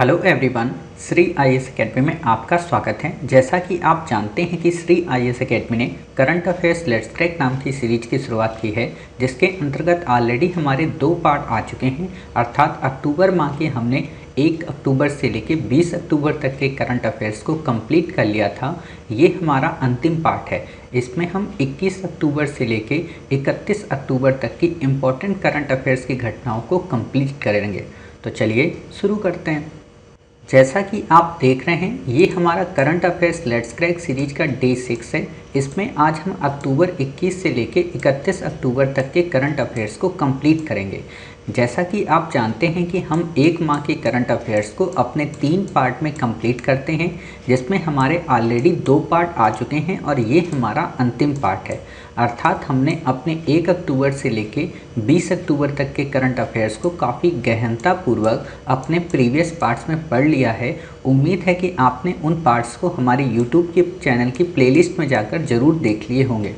Hello everyone, Shri IAS academy में आपका स्वागत है। जैसा कि आप जानते हैं कि श्री आईएएस एकेडमी ने करंट अफेयर्स लेट्स क्रैक नाम की सीरीज की शुरुआत की है, जिसके अंतर्गत ऑलरेडी हमारे 2 पार्ट आ चुके हैं। अर्थात अक्टूबर माह के हमने 1 अक्टूबर से लेकर 20 अक्टूबर तक के करंट अफेयर्स को कंप्लीट कर लिया था। ये हमारा अंतिम पार्ट है। इसमें हम 21 अक्टूबर से लेकर 31 अक्टूबर तक की इम्पोर्टेंट करंट अफेयर्स की घटनाओं को कंप्लीट करेंगे। तो चलिए शुरू करते हैं। जैसा कि आप देख रहे हैं, ये हमारा current affairs let's crack series का डे 6 है। इसमें आज हम अक्टूबर 21 से लेकर 31 अक्टूबर तक के करंट अफेयर्स को कंप्लीट करेंगे। जैसा कि आप जानते हैं कि हम 1 माह के करंट अफेयर्स को अपने 3 पार्ट में कंप्लीट करते हैं, जिसमें हमारे ऑलरेडी 2 पार्ट आ चुके हैं और ये हमारा अंतिम पार्ट है। अर्थात हमने अपने 1 अक्टूबर से लेके 20 अक्टूबर तक के करंट अफेयर्स को काफ़ी गहनतापूर्वक अपने प्रीवियस पार्ट्स में पढ़ लिया है। उम्मीद है कि आपने उन पार्ट्स को हमारे यूट्यूब के चैनल की प्लेलिस्ट में जाकर ज़रूर देख लिए होंगे।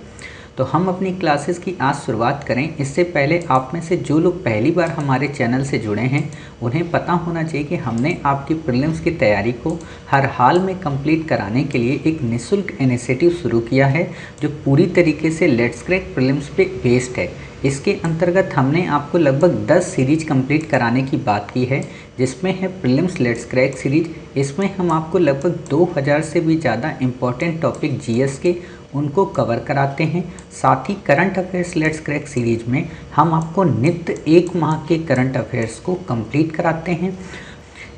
तो हम अपनी क्लासेस की आज शुरुआत करें। इससे पहले आप में से जो लोग पहली बार हमारे चैनल से जुड़े हैं, उन्हें पता होना चाहिए कि हमने आपकी प्रीलिम्स की तैयारी को हर हाल में कंप्लीट कराने के लिए एक निःशुल्क इनिशिएटिव शुरू किया है, जो पूरी तरीके से लेट्स क्रैक प्रीलिम्स पे बेस्ड है। इसके अंतर्गत हमने आपको लगभग 10 सीरीज कंप्लीट कराने की बात की है, जिसमें है प्रीलिम्स लेट्स क्रैक सीरीज। इसमें हम आपको लगभग 2000 से भी ज़्यादा इम्पॉर्टेंट टॉपिक जीएस के उनको कवर कराते हैं। साथ ही current affairs let's crack series में हम आपको नित्य 1 माह के करंट अफेयर्स को कंप्लीट कराते हैं।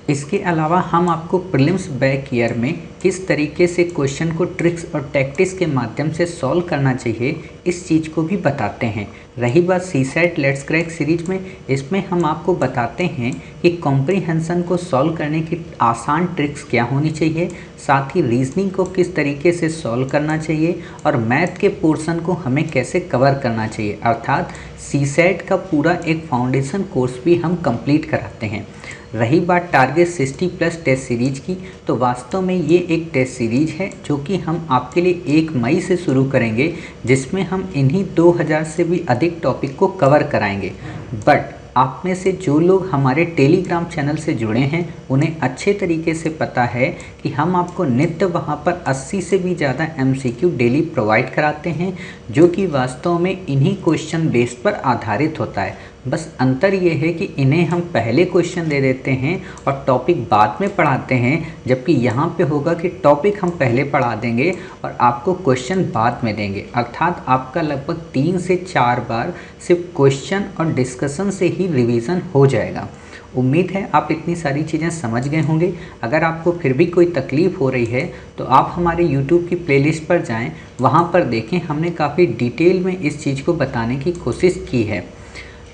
इसके अलावा हम आपको प्रीलिम्स बैक ईयर में किस तरीके से क्वेश्चन को ट्रिक्स और टैक्टिक्स के माध्यम से सॉल्व करना चाहिए, इस चीज़ को भी बताते हैं। रही बात सीसेट लेट्स क्रैक सीरीज में, इसमें हम आपको बताते हैं कि कॉम्प्रीहेंशन को सॉल्व करने की आसान ट्रिक्स क्या होनी चाहिए, साथ ही रीजनिंग को किस तरीके से सॉल्व करना चाहिए और मैथ के पोर्शन को हमें कैसे कवर करना चाहिए। अर्थात सीसेट का पूरा एक फाउंडेशन कोर्स भी हम कंप्लीट कराते हैं। रही बात टारगेट 60+ टेस्ट सीरीज की, तो वास्तव में ये एक टेस्ट सीरीज है जो कि हम आपके लिए 1 मई से शुरू करेंगे, जिसमें हम इन्हीं 2000 से भी अधिक टॉपिक को कवर कराएंगे। बट आप में से जो लोग हमारे टेलीग्राम चैनल से जुड़े हैं, उन्हें अच्छे तरीके से पता है कि हम आपको नित्य वहां पर 80 से भी ज़्यादा एमसीक्यू डेली प्रोवाइड कराते हैं, जो कि वास्तव में इन्हीं क्वेश्चन बेस्ड पर आधारित होता है। बस अंतर ये है कि इन्हें हम पहले क्वेश्चन दे देते हैं और टॉपिक बाद में पढ़ाते हैं, जबकि यहाँ पे होगा कि टॉपिक हम पहले पढ़ा देंगे और आपको क्वेश्चन बाद में देंगे। अर्थात आपका लगभग 3 से 4 बार सिर्फ क्वेश्चन और डिस्कशन से ही रिवीजन हो जाएगा। उम्मीद है आप इतनी सारी चीज़ें समझ गए होंगे। अगर आपको फिर भी कोई तकलीफ़ हो रही है तो आप हमारे YouTube की प्लेलिस्ट पर जाएं, वहाँ पर देखें, हमने काफ़ी डिटेल में इस चीज़ को बताने की कोशिश की है।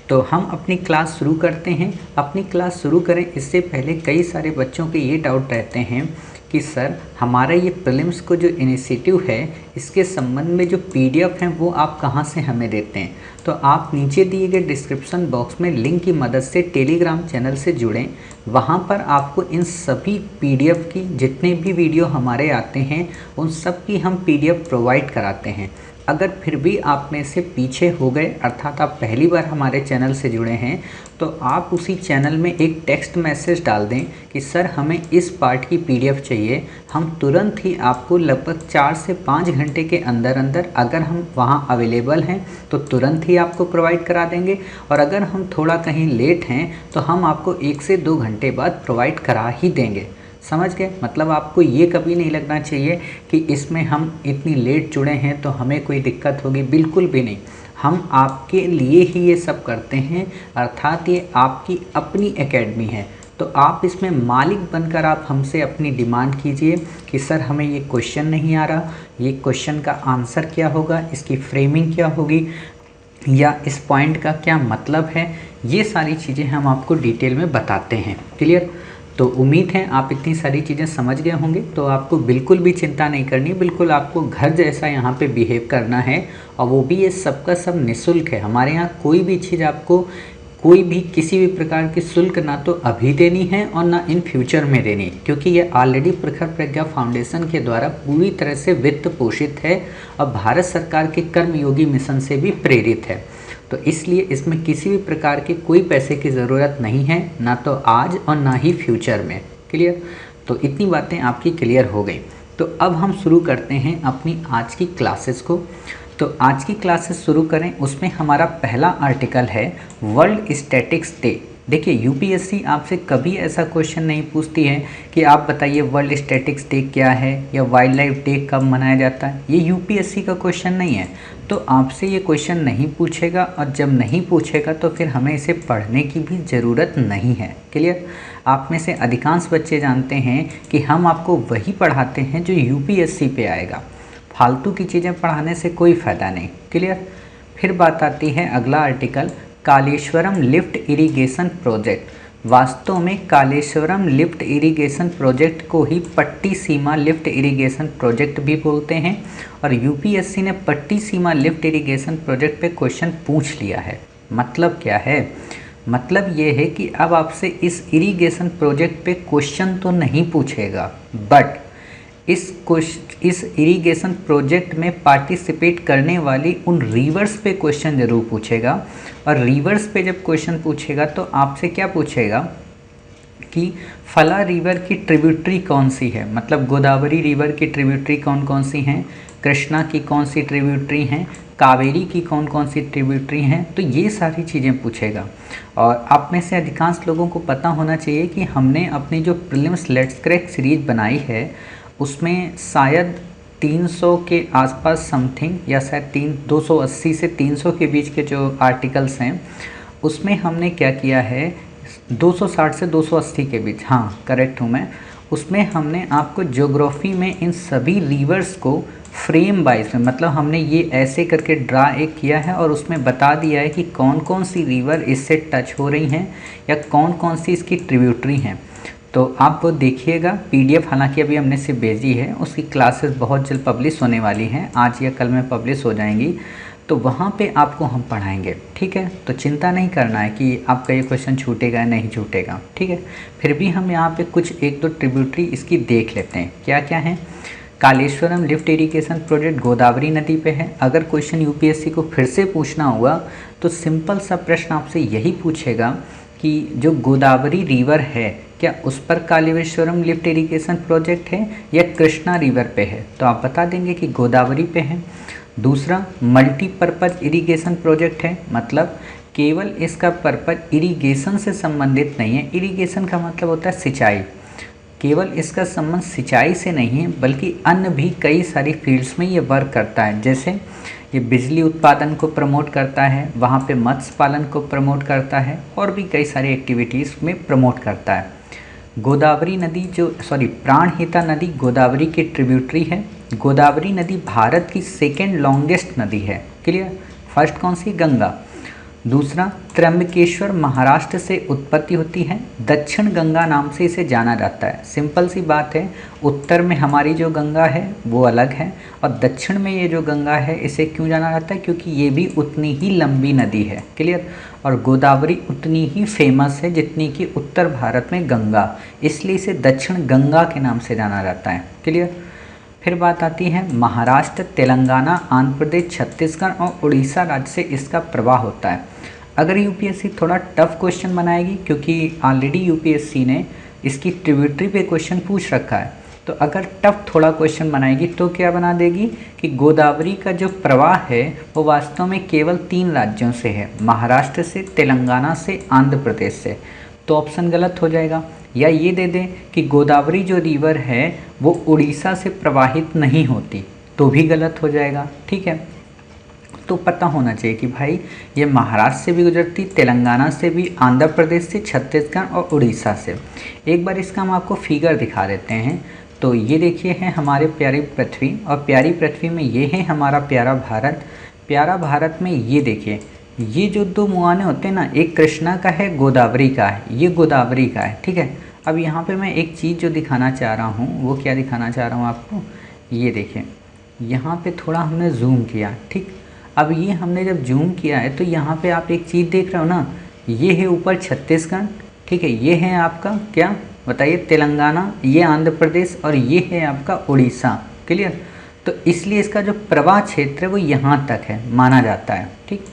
तो हम अपनी क्लास शुरू करते हैं। अपनी क्लास शुरू करें इससे पहले कई सारे बच्चों के ये डाउट रहते हैं कि सर, हमारा ये प्रीलिम्स को जो इनिशिएटिव है, इसके संबंध में जो पीडीएफ हैं वो आप कहाँ से हमें देते हैं। तो आप नीचे दिए गए डिस्क्रिप्शन बॉक्स में लिंक की मदद से टेलीग्राम चैनल से जुड़ें। वहाँ पर आपको इन सभी पीडीएफ की, जितने भी वीडियो हमारे आते हैं, उन सब की हम पीडीएफ प्रोवाइड कराते हैं। अगर फिर भी आप में से पीछे हो गए, अर्थात आप पहली बार हमारे चैनल से जुड़े हैं, तो आप उसी चैनल में एक टेक्स्ट मैसेज डाल दें कि सर हमें इस पार्ट की पीडीएफ चाहिए। हम तुरंत ही आपको लगभग 4 से 5 घंटे के अंदर अंदर, अगर हम वहां अवेलेबल हैं तो तुरंत ही आपको प्रोवाइड करा देंगे, और अगर हम थोड़ा कहीं लेट हैं तो हम आपको 1 से 2 घंटे बाद प्रोवाइड करा ही देंगे। समझ गए? मतलब आपको ये कभी नहीं लगना चाहिए कि इसमें हम इतनी लेट जुड़े हैं तो हमें कोई दिक्कत होगी। बिल्कुल भी नहीं, हम आपके लिए ही ये सब करते हैं। अर्थात ये आपकी अपनी एकेडमी है, तो आप इसमें मालिक बनकर आप हमसे अपनी डिमांड कीजिए कि सर हमें ये क्वेश्चन नहीं आ रहा, ये क्वेश्चन का आंसर क्या होगा, इसकी फ्रेमिंग क्या होगी, या इस पॉइंट का क्या मतलब है। ये सारी चीज़ें हम आपको डिटेल में बताते हैं। क्लियर? तो उम्मीद है आप इतनी सारी चीज़ें समझ गए होंगे। तो आपको बिल्कुल भी चिंता नहीं करनी, बिल्कुल आपको घर जैसा यहाँ पे बिहेव करना है, और वो भी ये सबका सब निःशुल्क है। हमारे यहाँ कोई भी चीज़ आपको, कोई भी किसी भी प्रकार की शुल्क ना तो अभी देनी है और ना इन फ्यूचर में देनी है, क्योंकि ये ऑलरेडी प्रखर प्रज्ञा फाउंडेशन के द्वारा पूरी तरह से वित्त पोषित है और भारत सरकार के कर्मयोगी मिशन से भी प्रेरित है। तो इसलिए इसमें किसी भी प्रकार के कोई पैसे की ज़रूरत नहीं है, ना तो आज और ना ही फ्यूचर में। क्लियर? तो इतनी बातें आपकी क्लियर हो गई। तो अब हम शुरू करते हैं अपनी आज की क्लासेस को। तो आज की क्लासेस शुरू करें, उसमें हमारा पहला आर्टिकल है वर्ल्ड स्टैटिक्स डे। देखिए यूपीएससी आपसे कभी ऐसा क्वेश्चन नहीं पूछती है कि आप बताइए वर्ल्ड स्टैटिक्स डे क्या है या वाइल्ड लाइफ डे कब मनाया जाता है। ये यूपीएससी का क्वेश्चन नहीं है, तो आपसे ये क्वेश्चन नहीं पूछेगा, और जब नहीं पूछेगा तो फिर हमें इसे पढ़ने की भी ज़रूरत नहीं है। क्लियर? आप में से अधिकांश बच्चे जानते हैं कि हम आपको वही पढ़ाते हैं जो यूपीएससी पे आएगा, फालतू की चीज़ें पढ़ाने से कोई फ़ायदा नहीं। क्लियर? फिर बात आती है अगला article Kaleshwaram lift irrigation project. वास्तव में कालेश्वरम लिफ्ट इरिगेशन प्रोजेक्ट को ही पट्टी सीमा लिफ्ट इरिगेशन प्रोजेक्ट भी बोलते हैं, और यूपीएससी ने पट्टी सीमा लिफ्ट इरिगेशन प्रोजेक्ट पे क्वेश्चन पूछ लिया है। मतलब क्या है? मतलब ये है कि अब आपसे इस इरिगेशन प्रोजेक्ट पे क्वेश्चन तो नहीं पूछेगा, बट इस इरिगेशन प्रोजेक्ट में पार्टिसिपेट करने वाली उन रिवर्स पे क्वेश्चन ज़रूर पूछेगा। और रिवर्स पे जब क्वेश्चन पूछेगा तो आपसे क्या पूछेगा कि फला रिवर की ट्रिब्यूटरी कौन सी है, मतलब गोदावरी रिवर की ट्रिब्यूटरी कौन कौन सी हैं, कृष्णा की कौन सी ट्रिब्यूटरी हैं, कावेरी की कौन कौन सी ट्रिब्यूटरी हैं। तो ये सारी चीज़ें पूछेगा। और आप में से अधिकांश लोगों को पता होना चाहिए कि हमने अपनी जो प्रीलिम्स लेट्स क्रैक सीरीज बनाई है उसमें शायद 300 के आसपास समथिंग, या शायद 280 से 300 के बीच के जो आर्टिकल्स हैं उसमें हमने क्या किया है, 260 से 280 के बीच, हाँ करेक्ट हूँ मैं, उसमें हमने आपको ज्योग्राफी में इन सभी रिवर्स को फ्रेम वाइज में, मतलब हमने ये ऐसे करके ड्रा एक किया है और उसमें बता दिया है कि कौन कौन सी रिवर इससे टच हो रही हैं या कौन कौन सी इसकी ट्रिब्यूटरी हैं। तो आप वो देखिएगा, पीडीएफ हालांकि अभी हमने से भेजी है, उसकी क्लासेस बहुत जल्द पब्लिश होने वाली हैं, आज या कल में पब्लिश हो जाएंगी, तो वहाँ पे आपको हम पढ़ाएंगे। ठीक है? तो चिंता नहीं करना है कि आपका ये क्वेश्चन छूटेगा या नहीं छूटेगा। ठीक है? फिर भी हम यहाँ पे कुछ एक दो ट्रिब्यूटरी इसकी देख लेते हैं क्या क्या है। Kaleshwaram lift irrigation project Godavari नदी पे है। अगर क्वेश्चन यूपीएससी को फिर से पूछना हुआ तो सिंपल सा प्रश्न आपसे यही पूछेगा कि जो गोदावरी रिवर है क्या उस पर कालेश्वरम लिफ्ट इरिगेशन प्रोजेक्ट है या कृष्णा रिवर पे है, तो आप बता देंगे कि गोदावरी पे है। दूसरा, मल्टीपर्पज़ इरिगेशन प्रोजेक्ट है, मतलब केवल इसका पर्पज इरिगेशन से संबंधित नहीं है। इरिगेशन का मतलब होता है सिंचाई, केवल इसका संबंध सिंचाई से नहीं है बल्कि अन्य भी कई सारी फील्ड्स में ये वर्क करता है। जैसे ये बिजली उत्पादन को प्रमोट करता है, वहाँ पे मत्स्य पालन को प्रमोट करता है, और भी कई सारी एक्टिविटीज़ में प्रमोट करता है। गोदावरी नदी प्राणहिता नदी गोदावरी की ट्रिब्यूटरी है। गोदावरी नदी भारत की सेकेंड लॉन्गेस्ट नदी है। क्लियर? फर्स्ट कौन सी? गंगा। दूसरा, त्र्यंबकेश्वर महाराष्ट्र से उत्पत्ति होती है, दक्षिण गंगा नाम से इसे जाना जाता है। सिंपल सी बात है, उत्तर में हमारी जो गंगा है वो अलग है, और दक्षिण में ये जो गंगा है इसे क्यों जाना जाता है, क्योंकि ये भी उतनी ही लंबी नदी है। क्लियर? और गोदावरी उतनी ही फेमस है जितनी कि उत्तर भारत में गंगा, इसलिए इसे दक्षिण गंगा के नाम से जाना जाता है। क्लियर? फिर बात आती है महाराष्ट्र, तेलंगाना, आंध्र प्रदेश, छत्तीसगढ़ और उड़ीसा राज्य से इसका प्रवाह होता है। अगर यूपीएससी थोड़ा टफ क्वेश्चन बनाएगी, क्योंकि ऑलरेडी यूपीएससी ने इसकी ट्रिब्यूटरी पे क्वेश्चन पूछ रखा है, तो अगर टफ थोड़ा क्वेश्चन बनाएगी तो क्या बना देगी कि गोदावरी का जो प्रवाह है वो वास्तव में केवल 3 राज्यों से है, महाराष्ट्र से, तेलंगाना से, आंध्र प्रदेश से। तो ऑप्शन गलत हो जाएगा। या ये दे दें कि गोदावरी जो रिवर है वो उड़ीसा से प्रवाहित नहीं होती, तो भी गलत हो जाएगा। ठीक है? तो पता होना चाहिए कि भाई ये महाराष्ट्र से भी गुजरती, तेलंगाना से भी, आंध्र प्रदेश से, छत्तीसगढ़ और उड़ीसा से। एक बार इसका हम आपको फिगर दिखा देते हैं। तो ये देखिए है हमारे प्यारी पृथ्वी, और प्यारी पृथ्वी में ये है हमारा प्यारा भारत। प्यारा भारत में ये देखिए, ये जो 2 मुहाने होते हैं ना, एक कृष्णा का है, गोदावरी का है, ये गोदावरी का है। ठीक है? अब यहाँ पे मैं एक चीज़ जो दिखाना चाह रहा हूँ, वो क्या दिखाना चाह रहा हूँ आपको, ये देखिए यहाँ पे थोड़ा हमने जूम किया। ठीक? अब ये हमने जब जूम किया है तो यहाँ पे आप एक चीज़ देख रहे हो ना, ये है ऊपर छत्तीसगढ़, ठीक है, ये है आपका क्या बताइए, तेलंगाना, ये आंध्र प्रदेश, और ये है आपका उड़ीसा। क्लियर? तो इसलिए इसका जो प्रवाह क्षेत्र है वो यहाँ तक है माना जाता है। ठीक?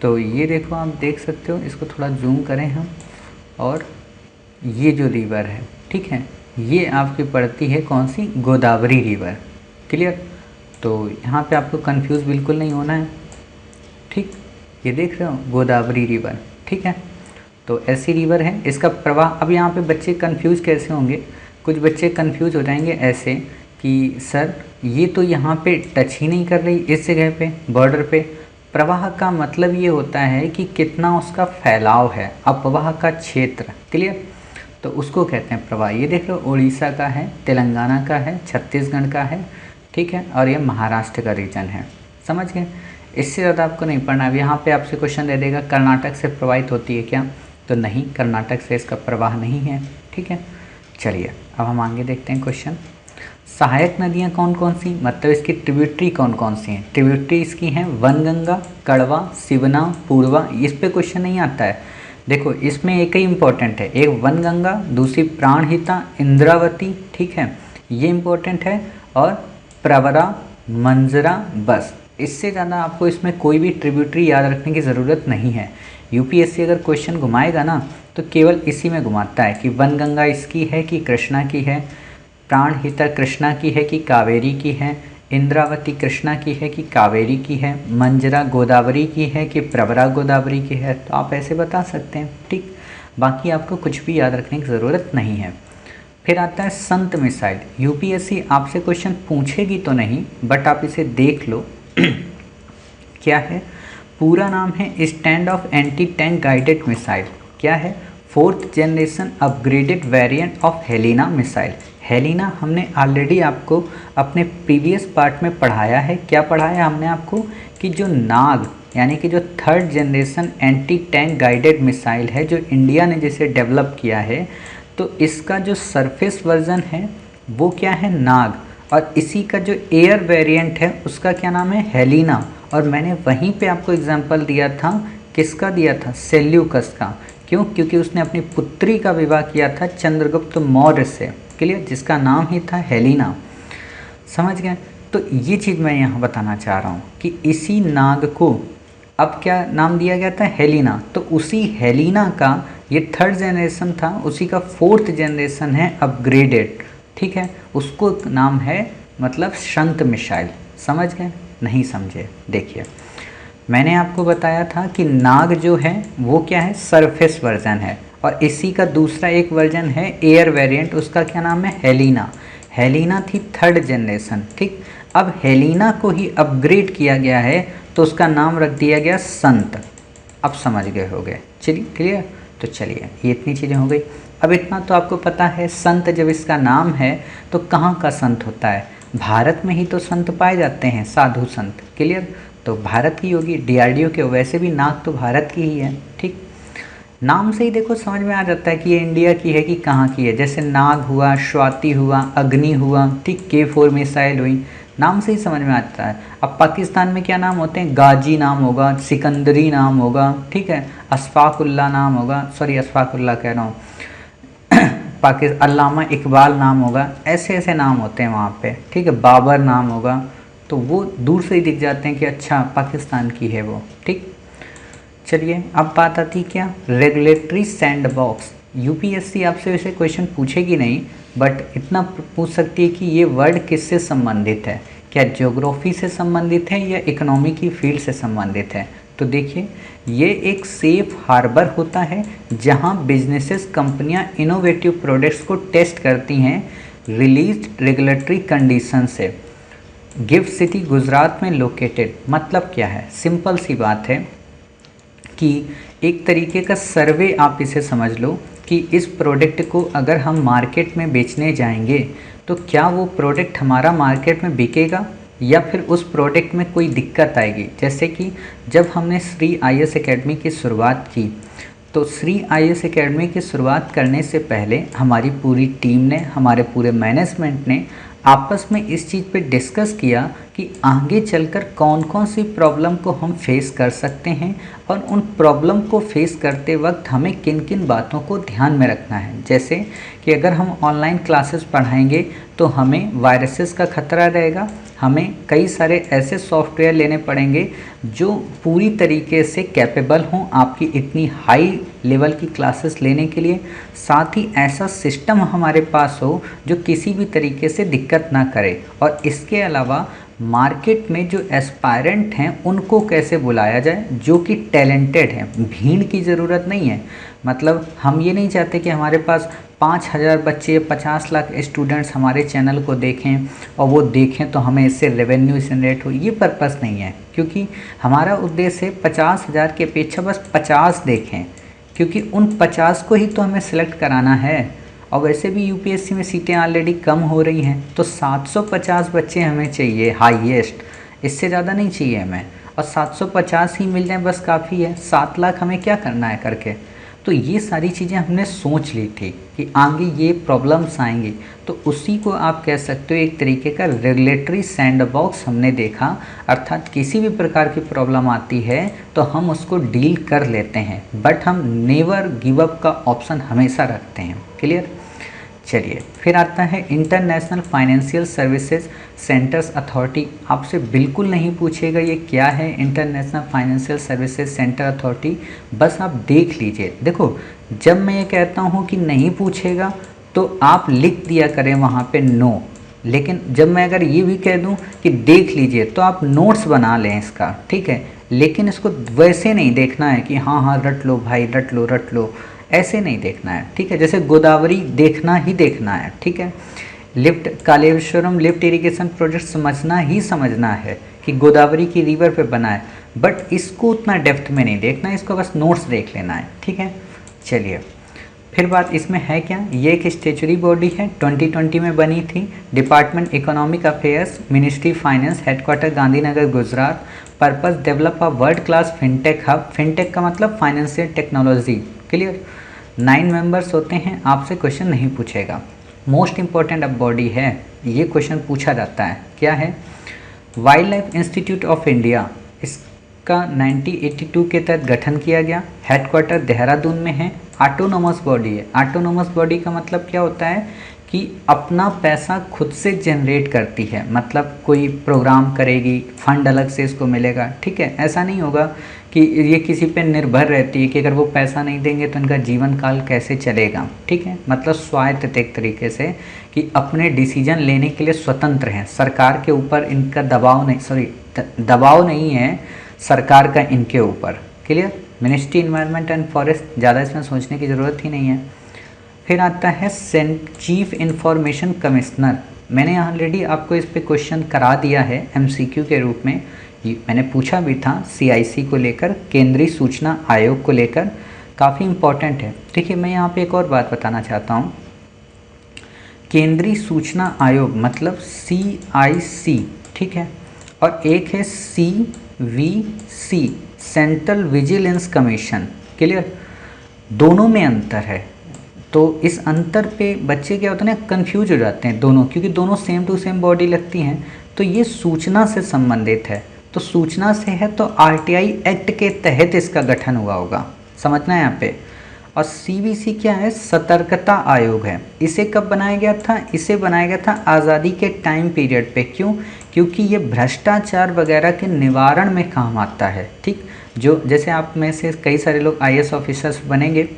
तो ये देखो, आप देख सकते हो, इसको थोड़ा जूम करें हम, और ये जो रिवर है ठीक है, ये आपकी पड़ती है कौन सी, गोदावरी रिवर। क्लियर, तो यहाँ पे आपको कंफ्यूज बिल्कुल नहीं होना है। ठीक, ये देख रहे हो गोदावरी रिवर, ठीक है, तो ऐसी रिवर है, इसका प्रवाह। अब यहाँ पे बच्चे कंफ्यूज कैसे होंगे, कुछ बच्चे कंफ्यूज हो जाएंगे ऐसे कि सर ये तो यहाँ पे टच ही नहीं कर रही इस जगह पे, बॉर्डर पे। प्रवाह का मतलब ये होता है कि कितना उसका फैलाव है, अपवाह का क्षेत्र। क्लियर, तो उसको कहते हैं प्रवाह। ये देख लो उड़ीसा का है, तेलंगाना का है, छत्तीसगढ़ का है, ठीक है, और ये महाराष्ट्र का रीजन है। समझ गए, इससे ज़्यादा आपको नहीं पढ़ना। अब यहाँ पे आपसे क्वेश्चन दे देगा कर्नाटक से प्रवाहित होती है क्या, तो नहीं, कर्नाटक से इसका प्रवाह नहीं है। ठीक है, चलिए अब हम आगे देखते हैं क्वेश्चन। सहायक नदियाँ कौन कौन सी, मतलब इसकी ट्रिब्यूटरी कौन कौन सी हैं। ट्रिब्यूटरी इसकी हैं वनगंगा, कड़वा, शिवना, पूर्वा। इस पे क्वेश्चन नहीं आता है। देखो इसमें एक ही इम्पोर्टेंट है, एक वनगंगा, दूसरी प्राणहिता, इंद्रावती, ठीक है, ये इम्पोर्टेंट है, और प्रवरा, मंजरा, बस। इससे ज़्यादा आपको इसमें कोई भी ट्रिब्यूटरी याद रखने की ज़रूरत नहीं है। यूपीएससी अगर क्वेश्चन घुमाएगा ना तो केवल इसी में घुमाता है कि वनगंगा इसकी है कि कृष्णा की है, प्राणहिता कृष्णा की है कि कावेरी की है, इंद्रावती कृष्णा की है कि कावेरी की है, मंजरा गोदावरी की है कि प्रवरा गोदावरी की है। तो आप ऐसे बता सकते हैं। ठीक, बाकी आपको कुछ भी याद रखने की ज़रूरत नहीं है। फिर आता है संत मिसाइल। यूपीएससी आपसे क्वेश्चन पूछेगी तो नहीं, बट आप इसे देख लो। क्या है, पूरा नाम है stand off anti tank guided missile. क्या है, 4th generation upgraded variant of Helina missile. Helina हमने ऑलरेडी आपको अपने प्रीवियस पार्ट में पढ़ाया है। क्या पढ़ाया हमने आपको, कि जो नाग यानी कि जो 3rd generation anti tank guided missile है, जो इंडिया ने जिसे डेवलप किया है, तो इसका जो सरफेस वर्जन है वो क्या है, नाग, और इसी का जो एयर वेरिएंट है उसका क्या नाम है, हेलिना। और मैंने वहीं पे आपको एग्जांपल दिया था, किसका दिया था, सेल्यूकस का। क्यों, क्योंकि उसने अपनी पुत्री का विवाह किया था चंद्रगुप्त मौर्य से। क्लियर, जिसका नाम ही था हेलिना। समझ गए, तो ये चीज़ मैं यहाँ बताना चाह रहा हूँ कि इसी नाग को अब क्या नाम दिया गया था, हेलिना। तो उसी हेलिना का ये 3rd जनरेशन था, उसी का 4th जनरेशन है अपग्रेडेड। ठीक है, उसको नाम है मतलब संत मिसाइल। समझ गए, नहीं समझे, देखिए मैंने आपको बताया था कि नाग जो है वो क्या है, सरफेस वर्जन है, और इसी का दूसरा एक वर्जन है एयर वेरिएंट, उसका क्या नाम है, हेलिना। हेलिना थी 3rd जनरेशन। ठीक, अब हेलिना को ही अपग्रेड किया गया है तो उसका नाम रख दिया गया संत। अब समझ गए होगे, चलिए क्लियर। तो चलिए ये इतनी चीज़ें हो गई। अब इतना तो आपको पता है, संत जब इसका नाम है तो कहाँ का संत होता है, भारत में ही तो संत पाए जाते हैं, साधु संत। क्लियर, तो भारत की होगी, डीआरडीओ के। वैसे भी नाग तो भारत की ही है। ठीक, नाम से ही देखो समझ में आ जाता है कि ये इंडिया की है कि कहाँ की है। जैसे नाग हुआ, स्वाति हुआ, अग्नि हुआ, ठीक, K4 मिसाइल हुई, नाम से ही समझ में आता है। अब पाकिस्तान में क्या नाम होते हैं, गाजी नाम होगा, सिकंदरी नाम होगा, ठीक है, अशफाकुल्ला नाम होगा, सॉरी अशफाकुल्ला कह रहा हूँ, अल्लामा इकबाल नाम होगा। ऐसे ऐसे नाम होते हैं वहाँ पे। ठीक है, बाबर नाम होगा, तो वो दूर से ही दिख जाते हैं कि अच्छा पाकिस्तान की है वो। ठीक, चलिए अब बात आती क्या, रेगुलेटरी सैंडबॉक्स। यूपीएससी आपसे वैसे क्वेश्चन पूछेगी नहीं, बट इतना पूछ सकती है कि ये वर्ड किससे संबंधित है, क्या ज्योग्राफी से संबंधित है या इकोनॉमी की फील्ड से संबंधित है। तो देखिए ये एक सेफ हार्बर होता है जहां बिजनेसेस, कंपनियां इनोवेटिव प्रोडक्ट्स को टेस्ट करती हैं रिलीज्ड रेगुलेटरी कंडीशन से। गिफ्ट सिटी गुजरात में लोकेटेड। मतलब क्या है, सिंपल सी बात है कि एक तरीके का सर्वे आप इसे समझ लो कि इस प्रोडक्ट को अगर हम मार्केट में बेचने जाएंगे तो क्या वो प्रोडक्ट हमारा मार्केट में बिकेगा या फिर उस प्रोडक्ट में कोई दिक्कत आएगी। जैसे कि जब हमने श्री IAS एकेडमी की शुरुआत की तो श्री IAS एकेडमी की शुरुआत करने से पहले हमारी पूरी टीम ने, हमारे पूरे मैनेजमेंट ने आपस में इस चीज़ पे डिस्कस किया कि आगे चलकर कौन कौन सी प्रॉब्लम को हम फेस कर सकते हैं और उन प्रॉब्लम को फेस करते वक्त हमें किन किन बातों को ध्यान में रखना है। जैसे कि अगर हम ऑनलाइन क्लासेस पढ़ाएंगे तो हमें वायरसेस का खतरा रहेगा, हमें कई सारे ऐसे सॉफ्टवेयर लेने पड़ेंगे जो पूरी तरीके से कैपेबल हों आपकी इतनी हाई लेवल की क्लासेस लेने के लिए, साथ ही ऐसा सिस्टम हमारे पास हो जो किसी भी तरीके से दिक्कत ना करे। और इसके अलावा मार्केट में जो एस्पायरेंट हैं उनको कैसे बुलाया जाए जो कि टैलेंटेड हैं। भीड़ की ज़रूरत नहीं है, मतलब हम ये नहीं चाहते कि हमारे पास 5,000 बच्चे 50 लाख स्टूडेंट्स हमारे चैनल को देखें और वो देखें तो हमें इससे रेवेन्यू जनरेट हो, ये पर्पस नहीं है। क्योंकि हमारा उद्देश्य है 50,000 की अपेक्षा बस 50 देखें, क्योंकि उन 50 को ही तो हमें सेलेक्ट कराना है। और वैसे भी यूपीएससी में सीटें ऑलरेडी कम हो रही हैं, तो 750 बच्चे हमें चाहिए हाईएस्ट, इससे ज़्यादा नहीं चाहिए हमें। और 750 ही मिल जाए बस काफ़ी है, 7 लाख हमें क्या करना है करके। तो ये सारी चीज़ें हमने सोच ली थी कि आगे ये प्रॉब्लम्स आएंगी, तो उसी को आप कह सकते हो एक तरीके का रेगुलेटरी सैंडबॉक्स हमने देखा। अर्थात किसी भी प्रकार की प्रॉब्लम आती है तो हम उसको डील कर लेते हैं, बट हम नेवर गिव अप का ऑप्शन हमेशा रखते हैं। क्लियर? चलिए, फिर आता है international financial services centres authority. आपसे बिल्कुल नहीं पूछेगा ये क्या है international financial services centre authority, बस आप देख लीजिए। देखो, जब मैं ये कहता हूँ कि नहीं पूछेगा तो आप लिख दिया करें वहाँ पे नो, लेकिन जब मैं अगर ये भी कह दूँ कि देख लीजिए तो आप नोट्स बना लें इसका, ठीक है। लेकिन इसको वैसे नहीं देखना है कि हाँ हाँ रट लो भाई, रट लो रट लो, ऐसे नहीं देखना है, ठीक है। जैसे गोदावरी देखना ही देखना है, ठीक है। Lift Kaleshwaram lift irrigation project समझना ही समझना है कि गोदावरी की रिवर पे बना है, बट इसको उतना डेप्थ में नहीं देखना है, इसको बस नोट्स देख लेना है, ठीक है। चलिए, फिर बात इसमें है क्या, ये एक स्टेचुरी बॉडी है, 2020 में बनी थी। Department economic affairs, ministry finance, headquarter Gandhinagar Gujarat. Purpose develop a world class fintech hub. Fintech का मतलब फाइनेंशियल टेक्नोलॉजी। क्लियर? 9 मेंबर्स होते हैं, आपसे क्वेश्चन नहीं पूछेगा। मोस्ट इम्पॉर्टेंट अब बॉडी है, ये क्वेश्चन पूछा जाता है, क्या है? Wild life institute of India, इसका 1982 के तहत गठन किया गया। हेडक्वार्टर देहरादून में है। ऑटोनोमस बॉडी है। ऑटोनोमस बॉडी का मतलब क्या होता है कि अपना पैसा खुद से जनरेट करती है, मतलब कोई प्रोग्राम करेगी, फंड अलग से इसको मिलेगा, ठीक है। ऐसा नहीं होगा कि ये किसी पे निर्भर रहती है कि अगर वो पैसा नहीं देंगे तो इनका जीवन काल कैसे चलेगा, ठीक है। मतलब स्वायत्त एक तरीके से कि अपने डिसीजन लेने के लिए स्वतंत्र हैं, सरकार के ऊपर इनका दबाव नहीं, दबाव नहीं है सरकार का इनके ऊपर। Clear? Ministry environment and forest, ज़्यादा इसमें सोचने की ज़रूरत ही नहीं है। फिर आता है चीफ इंफॉर्मेशन कमिश्नर। मैंने ऑलरेडी आपको इस पे क्वेश्चन करा दिया है एमसीक्यू के रूप में, मैंने पूछा भी था सीआईसी को लेकर, केंद्रीय सूचना आयोग को लेकर, काफ़ी इम्पॉर्टेंट है। देखिए, मैं यहाँ पे एक और बात बताना चाहता हूँ। केंद्रीय सूचना आयोग मतलब CIC, ठीक है, और एक है CVC, central vigilance commission. Clear? दोनों में अंतर है, तो इस अंतर पे बच्चे क्या होते हैं ना, कंफ्यूज हो जाते हैं दोनों, क्योंकि दोनों सेम टू सेम बॉडी लगती हैं। तो ये सूचना से संबंधित है, तो सूचना से है तो RTI एक्ट के तहत इसका गठन हुआ होगा, समझना है यहाँ पे। और CVC क्या है? सतर्कता आयोग है। इसे कब बनाया गया था? इसे बनाया गया था आज़ादी के टाइम पीरियड पे। क्यों? क्योंकि ये भ्रष्टाचार वगैरह के निवारण में काम आता है, ठीक। जो जैसे आप में से कई सारे लोग IAS ऑफिसर्स बनेंगे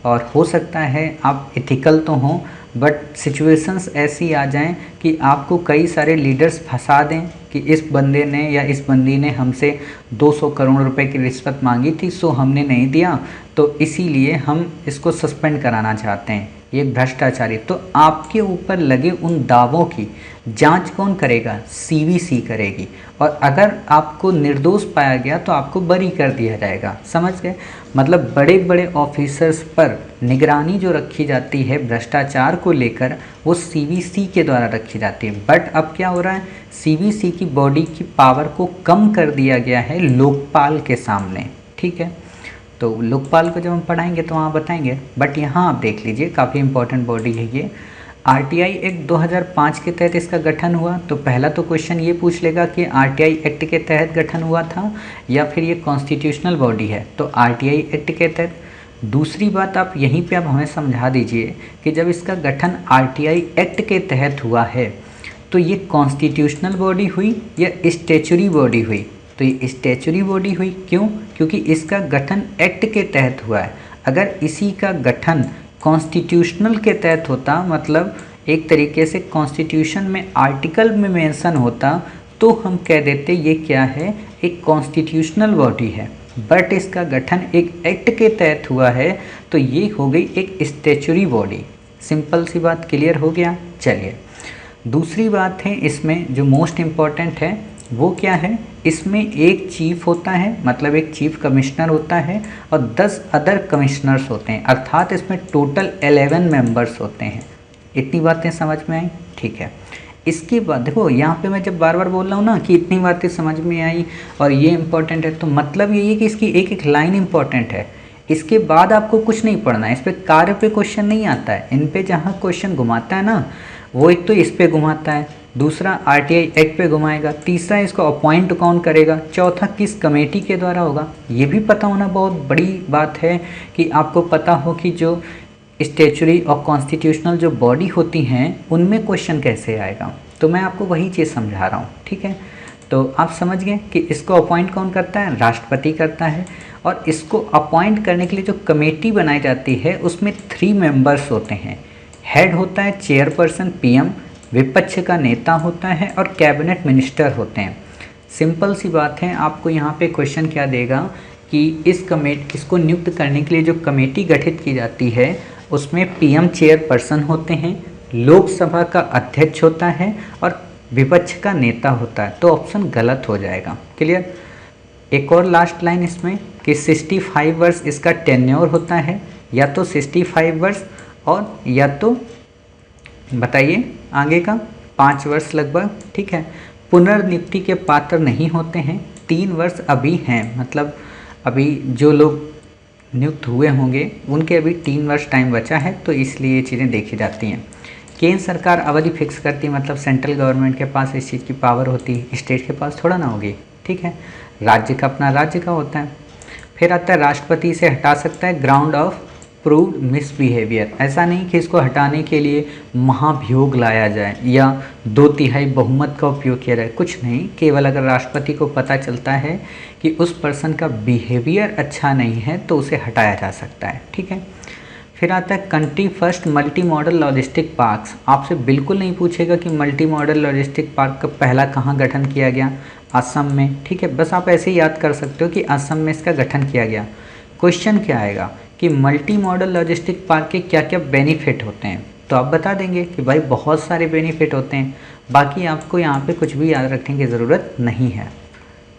और हो सकता है आप एथिकल तो हों, बट सिचुएशंस ऐसी आ जाएं कि आपको कई सारे लीडर्स फंसा दें कि इस बंदे ने या इस बंदी ने हमसे 200 करोड़ रुपए की रिश्वत मांगी थी, सो हमने नहीं दिया, तो इसीलिए हम इसको सस्पेंड कराना चाहते हैं, ये भ्रष्टाचारी। तो आपके ऊपर लगे उन दावों की जांच कौन करेगा? CVC करेगी। और अगर आपको निर्दोष पाया गया तो आपको बरी कर दिया जाएगा, समझ गए? मतलब बड़े बड़े ऑफिसर्स पर निगरानी जो रखी जाती है भ्रष्टाचार को लेकर, वो CVC के द्वारा रखी जाती है। बट अब क्या हो रहा है, CVC की बॉडी की पावर को कम कर दिया गया है लोकपाल के सामने, ठीक है। तो लोकपाल को जब हम पढ़ाएंगे तो वहाँ बताएंगे, बट यहाँ आप देख लीजिए काफ़ी इंपॉर्टेंट बॉडी है ये। RTI एक्ट 2005 के तहत इसका गठन हुआ। तो पहला तो क्वेश्चन ये पूछ लेगा कि RTI एक्ट के तहत गठन हुआ था या फिर ये कॉन्स्टिट्यूशनल बॉडी है, तो RTI एक्ट के तहत। दूसरी बात आप यहीं पे आप हमें समझा दीजिए कि जब इसका गठन RTI एक्ट के तहत हुआ है तो ये कॉन्स्टिट्यूशनल बॉडी हुई या स्टैच्यूटरी बॉडी हुई? तो ये स्टैच्यूटरी बॉडी हुई। क्यों? क्योंकि इसका गठन एक्ट के तहत हुआ है। अगर इसी का गठन कॉन्स्टिट्यूशनल के तहत होता, मतलब एक तरीके से कॉन्स्टिट्यूशन में आर्टिकल में मेंशन होता, तो हम कह देते ये क्या है, एक कॉन्स्टिट्यूशनल बॉडी है। बट इसका गठन एक एक्ट के तहत हुआ है, तो ये हो गई एक स्टैच्यूटरी बॉडी। सिंपल सी बात, क्लियर हो गया। चलिए दूसरी बात है इसमें जो मोस्ट इम्पॉर्टेंट है वो क्या है, इसमें एक चीफ होता है, मतलब एक चीफ कमिश्नर होता है और 10 अदर कमिश्नर्स होते हैं, अर्थात इसमें टोटल 11 मेंबर्स होते हैं। इतनी बातें समझ में आई, ठीक है। इसके बाद देखो यहाँ पे मैं जब बार बार बोल रहा हूँ ना कि इतनी बातें समझ में आई और ये इम्पोर्टेंट है, तो मतलब ये है कि इसकी एक एक लाइन इम्पोर्टेंट है। इसके बाद आपको कुछ नहीं पढ़ना है, इस पर कार्य पे क्वेश्चन नहीं आता है। इन पे जहाँ क्वेश्चन घुमाता है ना, वो एक तो इस पे घुमाता है, दूसरा आरटीआई एक्ट पे घुमाएगा, तीसरा इसको अपॉइंट कौन करेगा, चौथा किस कमेटी के द्वारा होगा। ये भी पता होना बहुत बड़ी बात है कि आपको पता हो कि जो स्टैच्यूटरी और कॉन्स्टिट्यूशनल जो बॉडी होती हैं उनमें क्वेश्चन कैसे आएगा। तो मैं आपको वही चीज़ समझा रहा हूँ, ठीक है। तो आप समझ गए कि इसको अपॉइंट कौन करता है, राष्ट्रपति करता है। और इसको अपॉइंट करने के लिए जो कमेटी बनाई जाती है उसमें 3 मेंबर्स होते हैं। हेड होता है चेयरपर्सन पीएम, विपक्ष का नेता होता है और कैबिनेट मिनिस्टर होते हैं। सिंपल सी बात है, आपको यहाँ पे क्वेश्चन क्या देगा कि इसको नियुक्त करने के लिए जो कमेटी गठित की जाती है उसमें पीएम चेयरपर्सन होते हैं, लोकसभा का अध्यक्ष होता है और विपक्ष का नेता होता है। तो ऑप्शन गलत हो जाएगा, क्लियर। एक और लास्ट लाइन इसमें कि 65 वर्ष इसका टेन्योर होता है, या तो 65 वर्ष और या तो बताइए आगे का 5 वर्ष लगभग, ठीक है। पुनर्नियुक्ति के पात्र नहीं होते हैं, 3 वर्ष अभी हैं, मतलब अभी जो लोग नियुक्त हुए होंगे उनके अभी 3 वर्ष टाइम बचा है, तो इसलिए ये चीज़ें देखी जाती हैं। केंद्र सरकार अवधि फिक्स करती है, मतलब सेंट्रल गवर्नमेंट के पास इस चीज़ की पावर होती है, स्टेट के पास थोड़ा ना होगी, ठीक है। राज्य का अपना राज्य का होता है। फिर आता है राष्ट्रपति इसे हटा सकता है ग्राउंड ऑफ प्रूव्ड मिसबिहेवियर। ऐसा नहीं कि इसको हटाने के लिए महाभियोग लाया जाए या 2/3 बहुमत का उपयोग किया जाए, कुछ नहीं। केवल अगर राष्ट्रपति को पता चलता है कि उस पर्सन का बिहेवियर अच्छा नहीं है तो उसे हटाया जा सकता है, ठीक है। फिर आता है country first multi modal logistic parks. आपसे बिल्कुल नहीं पूछेगा कि मल्टी मॉडल लॉजिस्टिक पार्क का पहला कहाँ गठन किया गया, असम में, ठीक है। बस आप ऐसे ही याद कर सकते हो कि असम में इसका गठन किया गया। क्वेश्चन क्या आएगा कि मल्टी मॉडल लॉजिस्टिक पार्क के क्या क्या बेनिफिट होते हैं, तो आप बता देंगे कि भाई बहुत सारे बेनिफिट होते हैं, बाकी आपको यहाँ पे कुछ भी याद रखने की ज़रूरत नहीं है।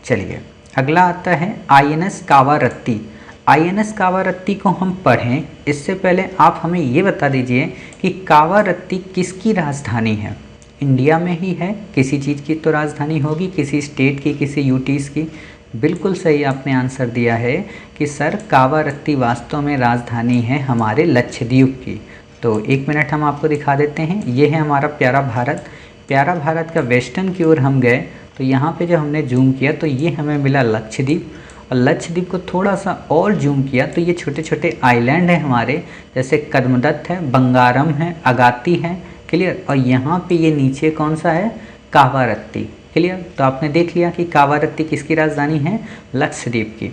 चलिए अगला आता है आईएनएस कावारत्ती। आईएनएस कावारत्ती को हम पढ़ें इससे पहले आप हमें ये बता दीजिए कि कावारत्ती किसकी राजधानी है। इंडिया में ही है, किसी चीज़ की तो राजधानी होगी, किसी स्टेट की, किसी यूटीज़ की। बिल्कुल सही आपने आंसर दिया है कि सर कावारत्ती वास्तव में राजधानी है हमारे लक्षद्वीप की। तो 1 मिनट हम आपको दिखा देते हैं। ये है हमारा प्यारा भारत। प्यारा भारत का वेस्टर्न की ओर हम गए तो यहाँ पे जब हमने जूम किया तो ये हमें मिला लक्षद्वीप, और लक्षद्वीप को थोड़ा सा और जूम किया तो ये छोटे छोटे आइलैंड हैं हमारे, जैसे कदमदत्त है, बंगारम है, अगाती है, क्लियर। और यहाँ पे ये नीचे कौन सा है, कावारत्ती, क्लियर। तो आपने देख लिया कि कावारत्ती किसकी राजधानी है, लक्षद्वीप की।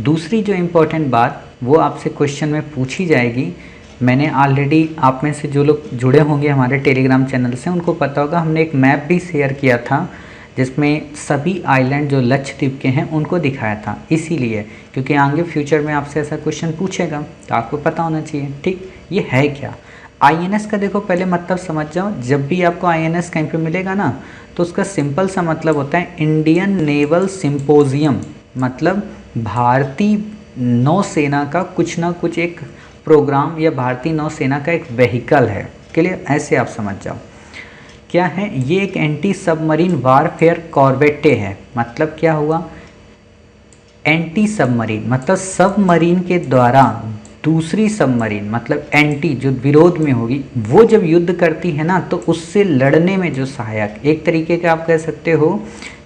दूसरी जो इम्पोर्टेंट बात वो आपसे क्वेश्चन में पूछी जाएगी, मैंने ऑलरेडी आप में से जो लोग जुड़े होंगे हमारे टेलीग्राम चैनल से उनको पता होगा, हमने एक मैप भी शेयर किया था जिसमें सभी आइलैंड जो लक्षद्वीप के हैं उनको दिखाया था। इसीलिए क्योंकि आगे फ्यूचर में आपसे ऐसा क्वेश्चन पूछेगा तो आपको पता होना चाहिए, ठीक। ये है क्या आईएनएस का, देखो पहले मतलब समझ जाओ। जब भी आपको आईएनएस कहीं पे मिलेगा ना तो उसका सिंपल सा मतलब होता है इंडियन नेवल सिंपोजियम, मतलब भारतीय नौसेना का कुछ ना कुछ एक प्रोग्राम या भारतीय नौसेना का एक व्हीकल है, क्लियर। ऐसे आप समझ जाओ क्या है ये, एक एंटी सबमरीन वारफेयर कॉर्वेटे है। मतलब क्या हुआ, एंटी सबमरीन मतलब सबमरीन के द्वारा दूसरी सबमरीन, मतलब एंटी जो विरोध में होगी, वो जब युद्ध करती है ना तो उससे लड़ने में जो सहायक, एक तरीके का आप कह सकते हो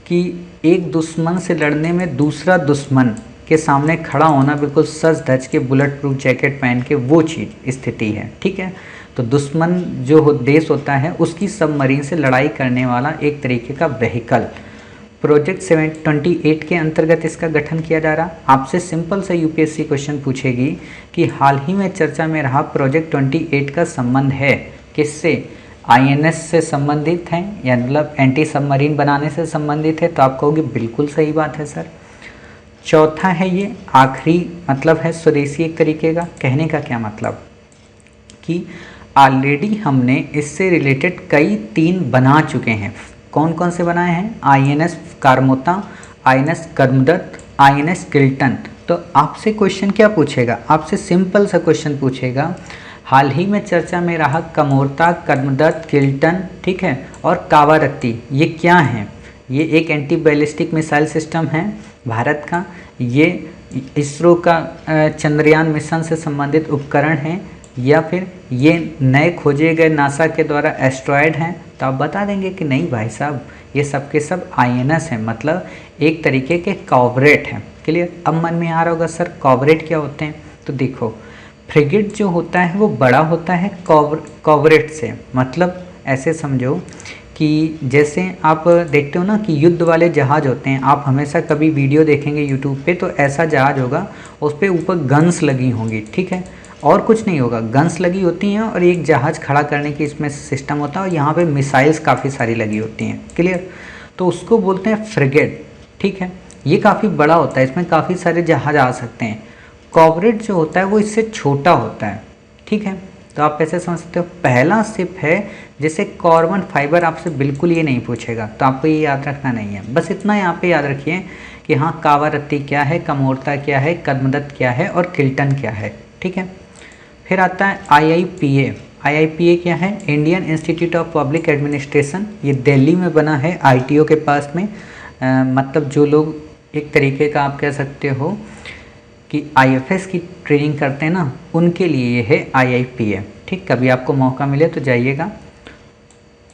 कि एक दुश्मन से लड़ने में दूसरा दुश्मन के सामने खड़ा होना, बिल्कुल सज धज के बुलेट प्रूफ जैकेट पहन के, वो चीज़ स्थिति है, ठीक है। तो दुश्मन जो देश होता है उसकी सबमरीन से लड़ाई करने वाला एक तरीके का व्हीकल, प्रोजेक्ट 728 के अंतर्गत इसका गठन किया जा रहा। आपसे सिंपल सा यूपीएससी क्वेश्चन पूछेगी कि हाल ही में चर्चा में रहा प्रोजेक्ट 28 का संबंध है किससे, आईएनएस से संबंधित है या मतलब एंटी सबमरीन बनाने से संबंधित है, तो आप कहोगे बिल्कुल सही बात है सर। चौथा है ये आखिरी मतलब है स्वदेशी एक तरीके का, कहने का क्या मतलब कि ऑलरेडी हमने इससे रिलेटेड कई 3 बना चुके हैं। कौन कौन से बनाए हैं, आईएनएस कारमोता, आईएनएस कर्मदत्त, आईएनएस किल्टन। तो आपसे क्वेश्चन क्या पूछेगा, आपसे सिंपल सा क्वेश्चन पूछेगा, हाल ही में चर्चा में रहा कमोर्ता, कर्मदत्त, किल्टन, ठीक है, और कावारत्ती, ये क्या हैं। ये एक एंटी बैलिस्टिक मिसाइल सिस्टम है भारत का, ये इसरो का चंद्रयान मिशन से संबंधित उपकरण हैं, या फिर ये नए खोजे गए नासा के द्वारा एस्ट्रॉयड हैं। तो आप बता देंगे कि नहीं भाई साहब, ये सब के सब आईएनएस हैं, मतलब एक तरीके के कॉर्पोरेट हैं। क्लियर। अब मन में आ रहा होगा सर कॉर्पोरेट क्या होते हैं। तो देखो, फ्रिगेट जो होता है वो बड़ा होता है कॉर्पोरेट से, मतलब ऐसे समझो कि जैसे आप देखते हो ना कि युद्ध वाले जहाज़ होते हैं, आप हमेशा कभी वीडियो देखेंगे यूट्यूब पे तो ऐसा जहाज़ होगा, उस पर ऊपर गन्स लगी होंगी, ठीक है, और कुछ नहीं होगा, गन्स लगी होती हैं और एक जहाज़ खड़ा करने की इसमें सिस्टम होता है, और यहाँ पे मिसाइल्स काफ़ी सारी लगी होती हैं। क्लियर। तो उसको बोलते हैं फ्रिगेट, ठीक है। ये काफ़ी बड़ा होता है, इसमें काफ़ी सारे जहाज़ आ सकते हैं। कॉर्पोरेट जो होता है वो इससे छोटा होता है, ठीक है। तो आप ऐसे समझ सकते हो, पहला सिप है जैसे कार्बन फाइबर, आपसे बिल्कुल ये नहीं पूछेगा, तो आपको ये याद रखना नहीं है। बस इतना यहाँ पे याद रखिए कि हाँ कावारत्ती क्या है, कमोर्ता क्या है, कर्मदत्त क्या है और किल्टन क्या है, ठीक है। फिर आता है IIPA। IIPA क्या है, Indian institute of public administration. ये दिल्ली में बना है, ITO के पास में। मतलब जो लोग एक तरीके का आप कह सकते हो कि IFS की ट्रेनिंग करते हैं ना, उनके लिए ये है IIPA, ठीक। कभी आपको मौका मिले तो जाइएगा।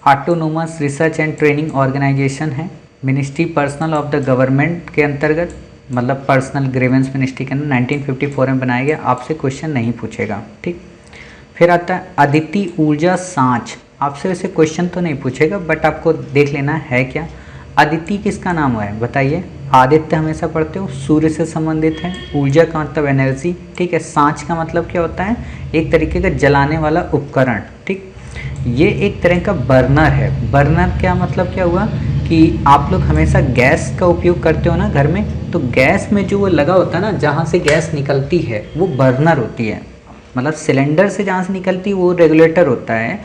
Autonomous research and training organisation है, ministry personnel of the government के अंतर्गत, मतलब पर्सनल ग्रीवेंस मिनिस्ट्री के अंदर 1954 में बनाया गया। आपसे क्वेश्चन नहीं पूछेगा, ठीक। फिर आता है अदिति ऊर्जा सांच। आपसे वैसे क्वेश्चन तो नहीं पूछेगा, बट आपको देख लेना है क्या, अदिति किसका नाम है बताइए। आदित्य हमेशा पढ़ते हो, सूर्य से संबंधित है। ऊर्जा का मतलब एनर्जी, ठीक है। सांच का मतलब क्या होता है, एक तरीके का जलाने वाला उपकरण, ठीक। ये एक तरह का बर्नर है। बर्नर क्या मतलब क्या हुआ कि आप लोग हमेशा गैस का उपयोग करते हो ना घर में, तो गैस में जो वो लगा होता है ना, जहाँ से गैस निकलती है वो बर्नर होती है, मतलब सिलेंडर से जहाँ से निकलती है वो रेगुलेटर होता है,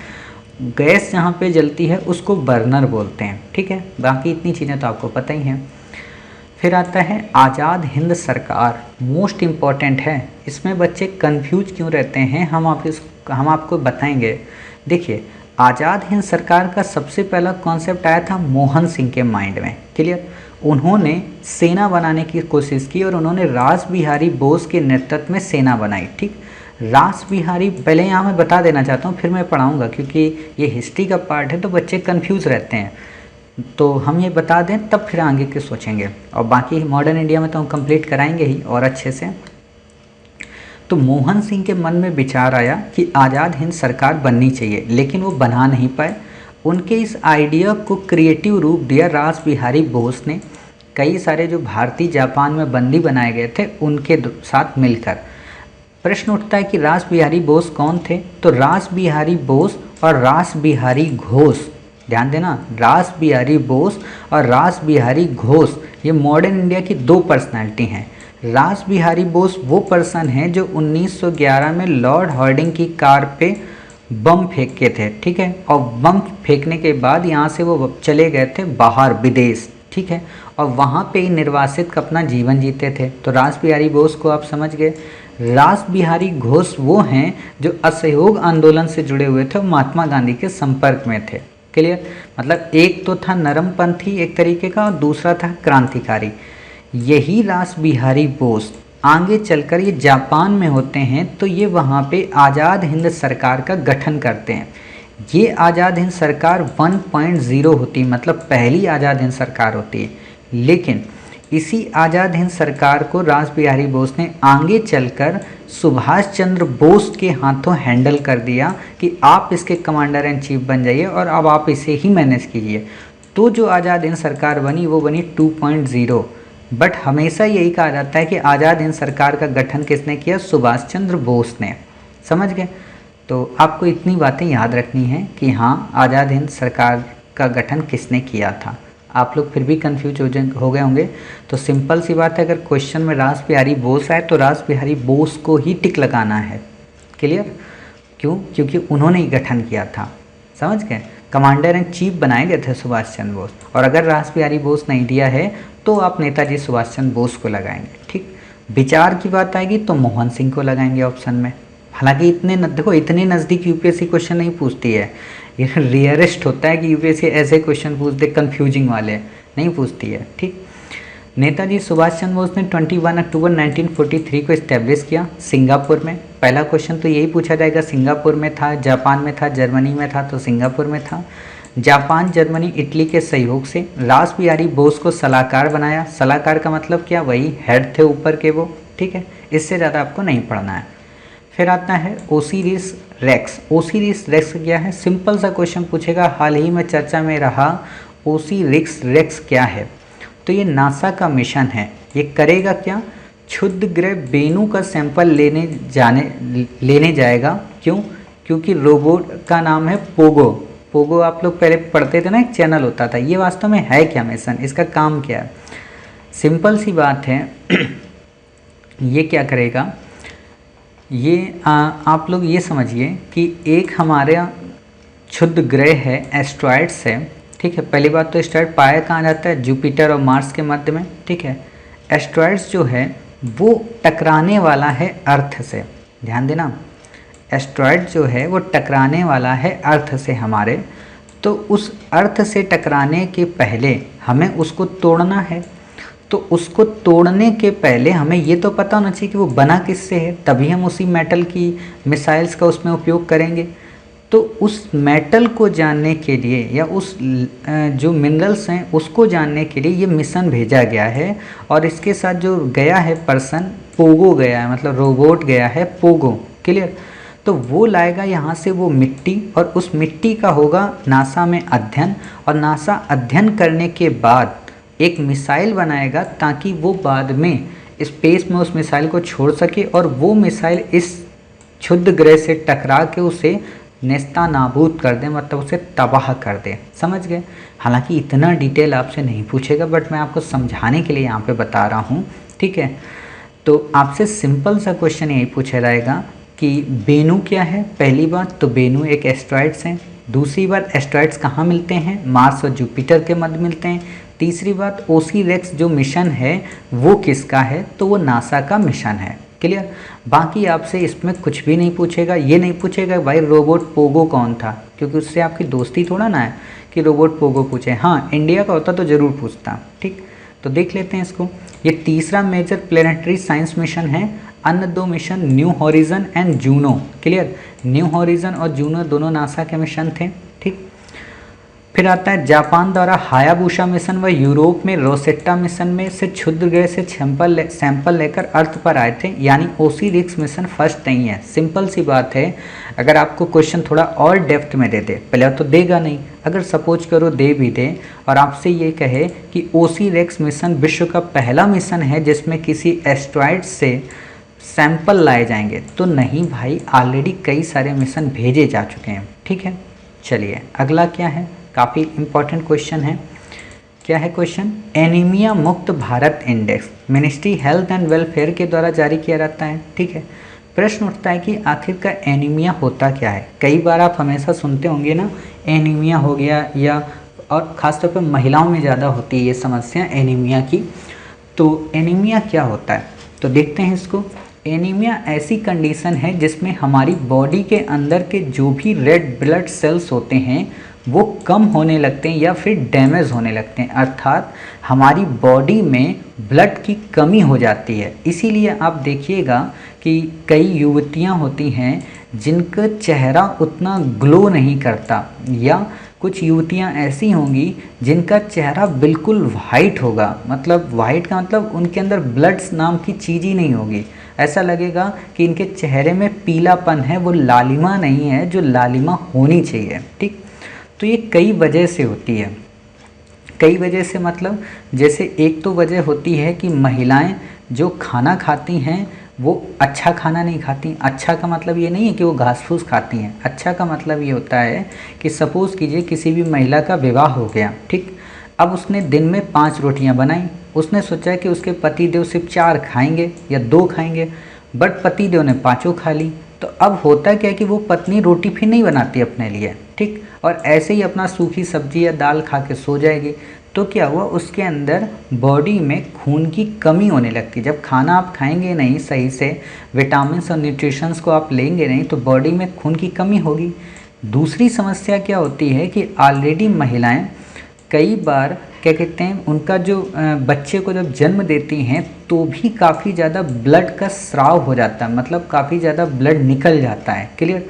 गैस जहाँ पे जलती है उसको बर्नर बोलते हैं, ठीक है। बाकी इतनी चीज़ें तो आपको पता ही हैं। फिर आता है आज़ाद हिंद सरकार, मोस्ट इम्पॉर्टेंट है। इसमें बच्चे कंफ्यूज क्यों रहते हैं, हम आपको बताएंगे। देखिए, आज़ाद हिंद सरकार का सबसे पहला कॉन्सेप्ट आया था मोहन सिंह के माइंड में। क्लियर। उन्होंने सेना बनाने की कोशिश की और उन्होंने रास बिहारी बोस के नेतृत्व में सेना बनाई, ठीक। रास बिहारी, पहले यहाँ मैं बता देना चाहता हूँ, फिर मैं पढ़ाऊँगा, क्योंकि ये हिस्ट्री का पार्ट है तो बच्चे कन्फ्यूज़ रहते हैं, तो हम ये बता दें तब फिर आगे के सोचेंगे। और बाकी मॉडर्न इंडिया में तो हम कंप्लीट कराएंगे ही और अच्छे से। तो मोहन सिंह के मन में विचार आया कि आज़ाद हिंद सरकार बननी चाहिए, लेकिन वो बना नहीं पाए। उनके इस आइडिया को क्रिएटिव रूप दिया रास बिहारी बोस ने। कई सारे जो भारतीय जापान में बंदी बनाए गए थे उनके साथ मिलकर। प्रश्न उठता है कि रास बिहारी बोस कौन थे, तो रास बिहारी बोस और रास बिहारी घोष, ध्यान देना, रास बिहारी बोस और रास बिहारी घोष, ये मॉडर्न इंडिया की 2 पर्सनालिटी हैं। रास बिहारी बोस वो पर्सन हैं जो 1911 में लॉर्ड हार्डिंग की कार पे बम फेंक के थे, ठीक है, और बम फेंकने के बाद यहाँ से वो चले गए थे बाहर विदेश, ठीक है, और वहाँ पे निर्वासित अपना जीवन जीते थे। तो रास बिहारी बोस को आप समझ गए। रास बिहारी घोष वो हैं जो असहयोग आंदोलन से जुड़े हुए थे और महात्मा गांधी के संपर्क में थे। क्लियर। मतलब एक तो था नरमपंथी एक तरीके का और दूसरा था क्रांतिकारी। यही रास बिहारी बोस आगे चलकर ये जापान में होते हैं, तो ये वहाँ पे आज़ाद हिंद सरकार का गठन करते हैं। ये आज़ाद हिंद सरकार 1.0 होती है, मतलब पहली आज़ाद हिंद सरकार होती है। लेकिन इसी आज़ाद हिंद सरकार को रास बिहारी बोस ने आगे चलकर सुभाष चंद्र बोस के हाथों हैंडल कर दिया कि आप इसके कमांडर इन चीफ बन जाइए और अब आप इसे ही मैनेज कीजिए। तो जो आज़ाद हिंद सरकार बनी वो बनी 2.0। बट हमेशा यही कहा जाता है कि आज़ाद हिंद सरकार का गठन किसने किया? सुभाष चंद्र बोस ने। समझ गए? तो आपको इतनी बातें याद रखनी है कि हाँ, आज़ाद हिंद सरकार का गठन किसने किया था। आप लोग फिर भी कंफ्यूज हो गए होंगे, तो सिंपल सी बात है, अगर क्वेश्चन में रास बिहारी बोस आए तो रास बिहारी बोस को ही टिक लगाना है। क्लियर? क्यों? क्योंकि उन्होंने ही गठन किया था। समझ गए? कमांडर इन चीफ बनाए गए थे सुभाष चंद्र बोस, और अगर रास बिहारी बोस नहीं दिया है तो आप नेताजी सुभाष चंद्र बोस को लगाएंगे। ठीक, विचार की बात आएगी तो मोहन सिंह को लगाएंगे ऑप्शन में। हालांकि इतने नज़दीक यूपीएससी क्वेश्चन नहीं पूछती है, ये रेयरेस्ट होता है कि यूपीएससी ऐसे क्वेश्चन पूछ दे कंफ्यूजिंग वाले, नहीं पूछती है। ठीक, नेताजी सुभाष चंद्र बोस ने 21 अक्टूबर 1943 को इस्टेब्लिश किया सिंगापुर में। पहला क्वेश्चन तो यही पूछा जाएगा, सिंगापुर में था, जापान में था, जर्मनी में था, तो सिंगापुर में था। जापान, जर्मनी, इटली के सहयोग से रास बिहारी बोस को सलाहकार बनाया। सलाहकार का मतलब क्या? वही हेड थे ऊपर के वो। ठीक है, इससे ज़्यादा आपको नहीं पढ़ना है। फिर आता है ओसिरिस रेक्स। ओसिरिस रेक्स क्या है? सिंपल सा क्वेश्चन पूछेगा, हाल ही में चर्चा में रहा ओसिरिस रेक्स क्या है? तो ये नासा का मिशन है। ये करेगा क्या? क्षुद्र ग्रह बेनू का सैंपल लेने जाएगा। क्यों? क्योंकि रोबोट का नाम है पोगो। पोगो आप लोग पहले पढ़ते थे ना, एक चैनल होता था। ये वास्तव में है क्या मिशन? इसका काम क्या है? सिंपल सी बात है ये क्या करेगा? ये आप लोग ये समझिए कि एक हमारा क्षुद्र ग्रह है, एस्ट्रॉयड्स है। ठीक है, पहली बात तो एस्ट्रॉयड पाया कहाँ जाता है? जुपिटर और मार्स के मध्य में। ठीक है, एस्ट्रॉयड्स जो है वो टकराने वाला है अर्थ से। ध्यान देना, एस्ट्रॉयड जो है वो टकराने वाला है अर्थ से हमारे। तो उस अर्थ से टकराने के पहले हमें उसको तोड़ना है। तो उसको तोड़ने के पहले हमें ये तो पता होना चाहिए कि वो बना किससे है, तभी हम उसी मेटल की मिसाइल्स का उसमें उपयोग करेंगे। तो उस मेटल को जानने के लिए या उस जो मिनरल्स हैं उसको जानने के लिए ये मिशन भेजा गया है। और इसके साथ जो गया है पर्सन, पोगो गया है, मतलब रोबोट गया है पोगो। क्लियर? तो वो लाएगा यहाँ से वो मिट्टी, और उस मिट्टी का होगा नासा में अध्ययन, और नासा अध्ययन करने के बाद एक मिसाइल बनाएगा ताकि वो बाद में स्पेस में उस मिसाइल को छोड़ सके, और वो मिसाइल इस क्षुद्र ग्रह से टकरा के उसे नेस्ता नाबूद कर दे, मतलब उसे तबाह कर दे। समझ गए? हालांकि इतना डिटेल आपसे नहीं पूछेगा, बट मैं आपको समझाने के लिए यहाँ पे बता रहा हूँ। ठीक है, तो आपसे सिंपल सा क्वेश्चन यही पूछा जाएगा कि बेनू क्या है। पहली बात तो बेनू एक एस्ट्रॉयड्स हैं। दूसरी बात, एस्ट्रॉयड्स कहाँ मिलते हैं? मार्स और जुपिटर के मध्य मिलते हैं। तीसरी बात, ओसिरिस जो मिशन है वो किसका है? तो वो नासा का मिशन है। क्लियर? बाकी आपसे इसमें कुछ भी नहीं पूछेगा। ये नहीं पूछेगा भाई रोबोट पोगो कौन था, क्योंकि उससे आपकी दोस्ती थोड़ा ना है कि रोबोट पोगो पूछे। हाँ, इंडिया का होता तो ज़रूर पूछता। ठीक, तो देख लेते हैं इसको। ये तीसरा मेजर प्लेनेटरी साइंस मिशन है। अन्य दो mission new horizon and Juno. Clear? New horizon और जूनो दोनों नासा के मिशन थे। ठीक, फिर आता है जापान द्वारा हायाबुसा मिशन व यूरोप में रोसेट्टा मिशन में से क्षुद्र ग्रह से सैंपल लेकर अर्थ पर आए थे, यानी ओसिरिस मिशन फर्स्ट नहीं है। सिंपल सी बात है, अगर आपको क्वेश्चन थोड़ा और डेप्थ में दे दे, पहले तो देगा नहीं, अगर सपोज करो दे भी दे और आपसे ये कहे कि ओसिरिस मिशन विश्व का पहला मिशन है जिसमें किसी एस्ट्रॉयड से सैंपल लाए जाएंगे, तो नहीं भाई, ऑलरेडी कई सारे मिशन भेजे जा चुके हैं। ठीक है, चलिए अगला क्या है, काफ़ी इम्पॉर्टेंट क्वेश्चन है। क्या है क्वेश्चन? एनीमिया मुक्त Bharat index ministry health and welfare के द्वारा जारी किया जाता है। ठीक है, प्रश्न उठता है कि आखिरकार एनीमिया होता क्या है। कई बार आप हमेशा सुनते होंगे ना, एनीमिया हो गया, या और ख़ासतौर पर महिलाओं में ज़्यादा होती है ये समस्या एनीमिया की। तो एनीमिया क्या होता है, तो देखते हैं इसको। एनीमिया ऐसी कंडीशन है जिसमें हमारी बॉडी के अंदर के जो भी रेड ब्लड सेल्स होते हैं वो कम होने लगते हैं या फिर डैमेज होने लगते हैं, अर्थात हमारी बॉडी में ब्लड की कमी हो जाती है। इसीलिए आप देखिएगा कि कई युवतियां होती हैं जिनका चेहरा उतना ग्लो नहीं करता, या कुछ युवतियां ऐसी होंगी जिनका चेहरा बिल्कुल वाइट होगा। मतलब वाइट का मतलब उनके अंदर ब्लड नाम की चीज़ ही नहीं होगी। ऐसा लगेगा कि इनके चेहरे में पीलापन है, वो लालिमा नहीं है जो लालिमा होनी चाहिए। ठीक, तो ये कई वजह से होती है। कई वजह से, मतलब जैसे एक तो वजह होती है कि महिलाएं जो खाना खाती हैं वो अच्छा खाना नहीं खाती। अच्छा का मतलब ये नहीं है कि वो घास फूस खाती हैं, अच्छा का मतलब ये होता है कि सपोज़ कीजिए किसी भी महिला का विवाह हो गया, ठीक। अब उसने दिन में 5 रोटियां बनाई, उसने सोचा कि उसके पतिदेव सिर्फ 4 खाएंगे या 2 खाएंगे, बट पतिदेव ने 5 खा ली। तो अब होता क्या है कि वो पत्नी रोटी फिर नहीं बनाती अपने लिए, ठीक, और ऐसे ही अपना सूखी सब्जी या दाल खा के सो जाएगी। तो क्या हुआ, उसके अंदर बॉडी में खून की कमी होने लगती। जब खाना आप खाएंगे नहीं सही से, विटामिन और न्यूट्रिशंस को आप लेंगे नहीं, तो बॉडी में खून की कमी होगी। दूसरी समस्या क्या होती है कि ऑलरेडी महिलाएं कई बार क्या कहते हैं, उनका जो बच्चे को जब जन्म देती हैं तो भी काफ़ी ज़्यादा ब्लड का स्राव हो जाता है, मतलब काफ़ी ज़्यादा ब्लड निकल जाता है, क्लियर।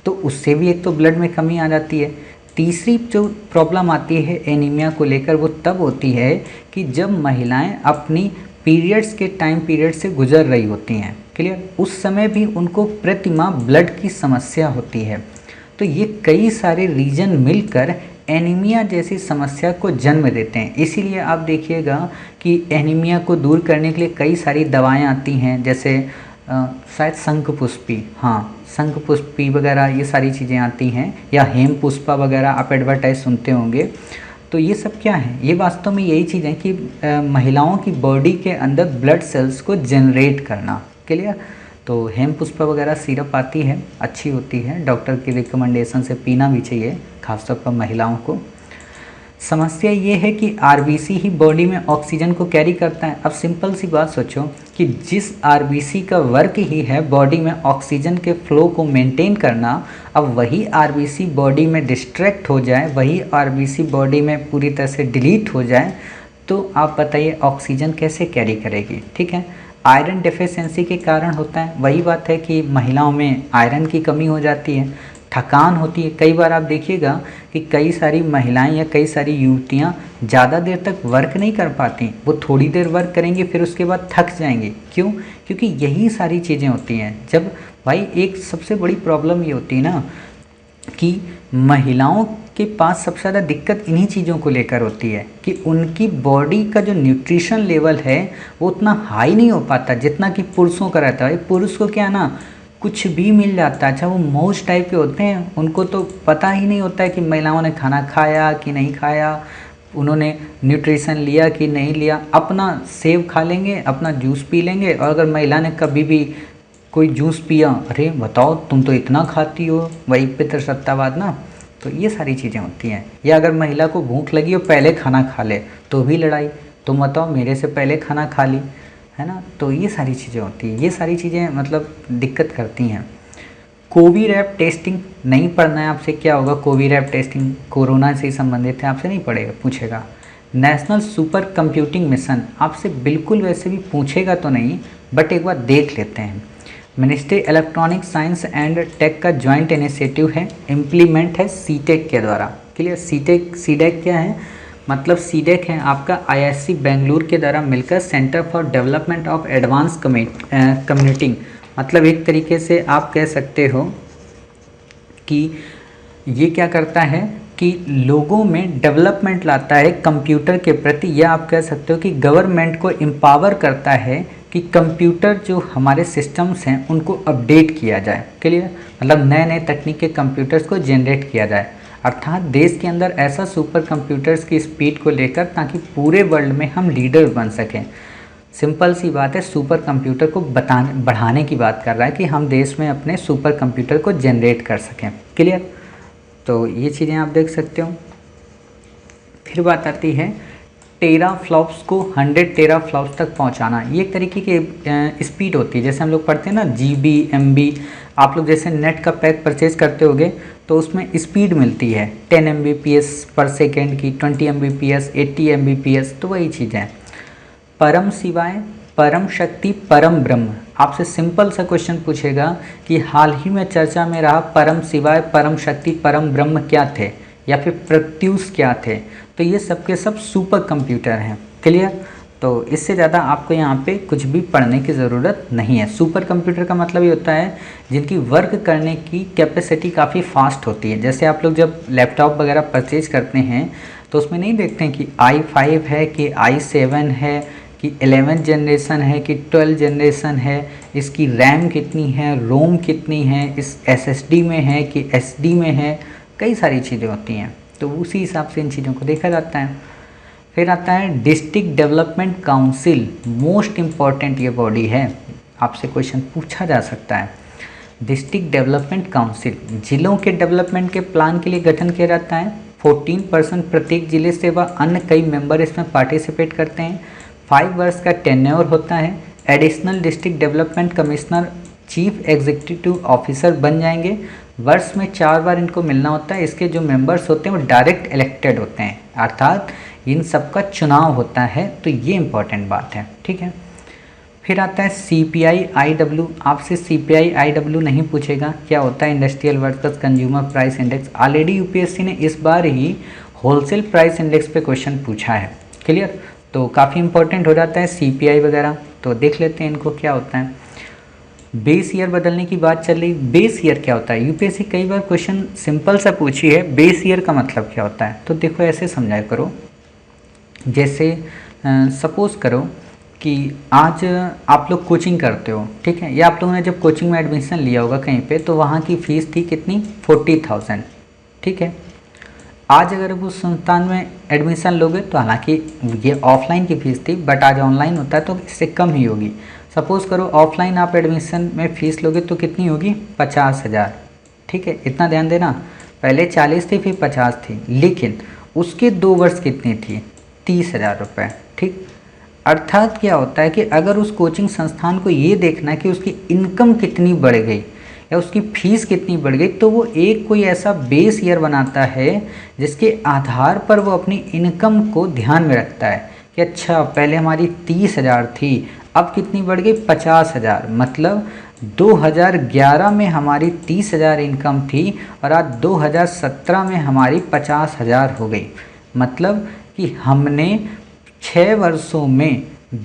तो उससे भी एक तो ब्लड में कमी आ जाती है। तीसरी जो प्रॉब्लम आती है एनीमिया को लेकर, वो तब होती है कि जब महिलाएं अपनी पीरियड्स के टाइम पीरियड से गुजर रही होती हैं, क्लियर। उस समय भी उनको प्रतिमाह ब्लड की समस्या होती है। तो ये कई सारे रीजन मिलकर एनीमिया जैसी समस्या को जन्म देते हैं। इसीलिए आप देखिएगा कि एनीमिया को दूर करने के लिए कई सारी दवाएं आती हैं, जैसे शायद शंखपुष्पी, हाँ शंखपुष्पी वगैरह ये सारी चीज़ें आती हैं, या हेम पुष्पा वगैरह आप एडवर्टाइज सुनते होंगे। तो ये सब क्या है, ये वास्तव में यही चीज़ है कि महिलाओं की बॉडी के अंदर ब्लड सेल्स को जनरेट करना, क्लियर। तो हेम पुष्पा वगैरह सिरप आती है, अच्छी होती है, डॉक्टर की रिकमेंडेशन से पीना भी चाहिए, खासतौर पर महिलाओं को। समस्या ये है कि आरबीसी ही बॉडी में ऑक्सीजन को कैरी करता है। अब सिंपल सी बात सोचो कि जिस आरबीसी का वर्क ही है बॉडी में ऑक्सीजन के फ्लो को मेंटेन करना, अब वही आरबीसी बॉडी में डिस्ट्रैक्ट हो जाए, वही आरबीसी बॉडी में पूरी तरह से डिलीट हो जाए, तो आप बताइए ऑक्सीजन कैसे कैरी करेगी, ठीक है। आयरन डेफिशिएंसी के कारण होता है, वही बात है कि महिलाओं में आयरन की कमी हो जाती है, थकान होती है। कई बार आप देखिएगा कि कई सारी महिलाएं या कई सारी युवतियां ज़्यादा देर तक वर्क नहीं कर पाती, वो थोड़ी देर वर्क करेंगी फिर उसके बाद थक जाएंगी। क्यों? क्योंकि यही सारी चीज़ें होती हैं। जब भाई एक सबसे बड़ी प्रॉब्लम ये होती है ना कि महिलाओं के पास सबसे ज़्यादा दिक्कत इन्हीं चीज़ों को लेकर होती है कि उनकी बॉडी का जो न्यूट्रिशन लेवल है वो उतना हाई नहीं हो पाता जितना कि पुरुषों का रहता है। पुरुष को क्या ना कुछ भी मिल जाता है, अच्छा वो मौज टाइप के होते हैं, उनको तो पता ही नहीं होता है कि महिलाओं ने खाना खाया कि नहीं खाया, उन्होंने न्यूट्रिशन लिया कि नहीं लिया। अपना सेब खा लेंगे, अपना जूस पी लेंगे, और अगर महिला ने कभी भी कोई जूस पिया, अरे बताओ तुम तो इतना खाती हो, वही पितृसत्तावाद ना। तो ये सारी चीज़ें होती हैं। या अगर महिला को भूख लगी और पहले खाना खा ले तो भी लड़ाई, तुम बताओ मेरे से पहले खाना खा ली, है ना। तो ये सारी चीज़ें होती हैं, ये सारी चीज़ें मतलब दिक्कत करती हैं। कोविरैप टेस्टिंग नहीं पढ़ना है आपसे, क्या होगा कोविरैप टेस्टिंग, कोरोना से ही संबंधित है, आपसे नहीं पढ़ेगा, पूछेगा। नेशनल सुपर कंप्यूटिंग मिशन आपसे बिल्कुल वैसे भी पूछेगा तो नहीं, बट एक बार देख लेते हैं। Ministry electronic science and tech का जॉइंट इनिशिएटिव है, इम्प्लीमेंट है सीटेक के द्वारा, क्लियर। सीडेक क्या है, मतलब सीडेक है आपका आईआईएससी बेंगलुरु के द्वारा मिलकर centre for development of advance computing, मतलब एक तरीके से आप कह सकते हो कि ये क्या करता है कि लोगों में डेवलपमेंट लाता है कंप्यूटर के प्रति, या आप कह सकते हो कि गवर्नमेंट को एम्पावर करता है कि कंप्यूटर जो हमारे सिस्टम्स हैं उनको अपडेट किया जाए, क्लियर। मतलब नए नए तकनीक के कंप्यूटर्स को जनरेट किया जाए, अर्थात देश के अंदर ऐसा सुपर कंप्यूटर्स की स्पीड को लेकर ताकि पूरे वर्ल्ड में हम लीडर्स बन सकें। सिंपल सी बात है, सुपर कंप्यूटर को बढ़ाने की बात कर रहा है कि हम देश में अपने सुपर कंप्यूटर को जनरेट कर सकें, क्लियर। तो ये चीज़ें आप देख सकते हो। फिर बात आती है टेराफ्लॉप्स को 100 टेराफ्लॉप्स तक पहुंचाना। ये एक तरीके की स्पीड होती है, जैसे हम लोग पढ़ते हैं ना GB MB, आप लोग जैसे नेट का पैक परचेज करते होगे तो उसमें स्पीड मिलती है 10 Mbps पर सेकेंड की, 20 Mbps, 80 Mbps, तो वही चीज़ है। परम शिवाय, परम शक्ति, परम ब्रह्म, आपसे सिंपल सा क्वेश्चन पूछेगा कि हाल ही में चर्चा में रहा परम शिवाय, परम शक्ति, परम ब्रह्म क्या थे, या फिर प्रत्यूष क्या थे, तो ये सब के सब सुपर कंप्यूटर हैं, क्लियर। तो इससे ज़्यादा आपको यहाँ पे कुछ भी पढ़ने की ज़रूरत नहीं है। सुपर कंप्यूटर का मतलब ये होता है जिनकी वर्क करने की कैपेसिटी काफ़ी फास्ट होती है। जैसे आप लोग जब लैपटॉप वगैरह परचेज करते हैं तो उसमें नहीं देखते हैं कि i5 है कि i7 है कि 11th जनरेशन है कि 12th जनरेशन है, इसकी रैम कितनी है, रोम कितनी है, इस SSD में है कि SD में है, कई सारी चीज़ें होती हैं। तो उसी हिसाब से इन चीज़ों को देखा जाता है। फिर आता है district development council, most important ये बॉडी है, आपसे क्वेश्चन पूछा जा सकता है। डिस्ट्रिक्ट डेवलपमेंट काउंसिल जिलों के डेवलपमेंट के प्लान के लिए गठन किया जाता है। 14% प्रत्येक जिले से व अन्य कई मेंबर इसमें पार्टिसिपेट करते हैं। 5 वर्ष का टेन्योर होता है। Additional district development commissioner chief executive officer बन जाएंगे। वर्ष में 4 बार इनको मिलना होता है। इसके जो मेंबर्स होते हैं वो डायरेक्ट इलेक्टेड होते हैं, अर्थात इन सबका चुनाव होता है। तो ये इंपॉर्टेंट बात है, ठीक है। फिर आता है CPI-IW। आपसे CPI-IW नहीं पूछेगा, क्या होता है industrial workers consumer price index. Already UPSC ने इस बार ही होलसेल प्राइस इंडेक्स पे क्वेश्चन पूछा है, क्लियर। तो काफ़ी इंपॉर्टेंट हो जाता है CPI वगैरह। तो देख लेते हैं इनको क्या होता है। बेस ईयर बदलने की बात चल रही। बेस ईयर क्या होता है, यूपीएससी कई बार क्वेश्चन सिंपल सा पूछी है, बेस ईयर का मतलब क्या होता है। तो देखो ऐसे समझाया करो, जैसे सपोज़ करो कि आज आप लोग कोचिंग करते हो, ठीक है, या आप लोगों ने जब कोचिंग में एडमिशन लिया होगा कहीं पे, तो वहाँ की फ़ीस थी कितनी, 40,000, ठीक है। आज अगर उस संस्थान में एडमिशन लोगे तो हालांकि ये ऑफलाइन की फ़ीस थी, बट आज ऑनलाइन होता है तो इससे कम ही होगी। सपोज़ करो ऑफलाइन आप एडमिशन में फ़ीस लोगे तो कितनी होगी, 50,000, ठीक है। इतना ध्यान देना, पहले 40 थी फिर 50 थी, लेकिन उसके 2 वर्ष कितनी थी, 30,000 रुपये, ठीक। अर्थात क्या होता है कि अगर उस कोचिंग संस्थान को ये देखना कि उसकी इनकम कितनी बढ़ गई या उसकी फ़ीस कितनी बढ़ गई, तो वो एक कोई ऐसा बेस ईयर बनाता है जिसके आधार पर वो अपनी इनकम को ध्यान में रखता है कि अच्छा पहले हमारी 30,000 थी, अब कितनी बढ़ गई, 50,000। मतलब 2011 में हमारी 30,000 इनकम थी और आज 2017 में हमारी 50,000 हो गई। मतलब कि हमने 6 वर्षों में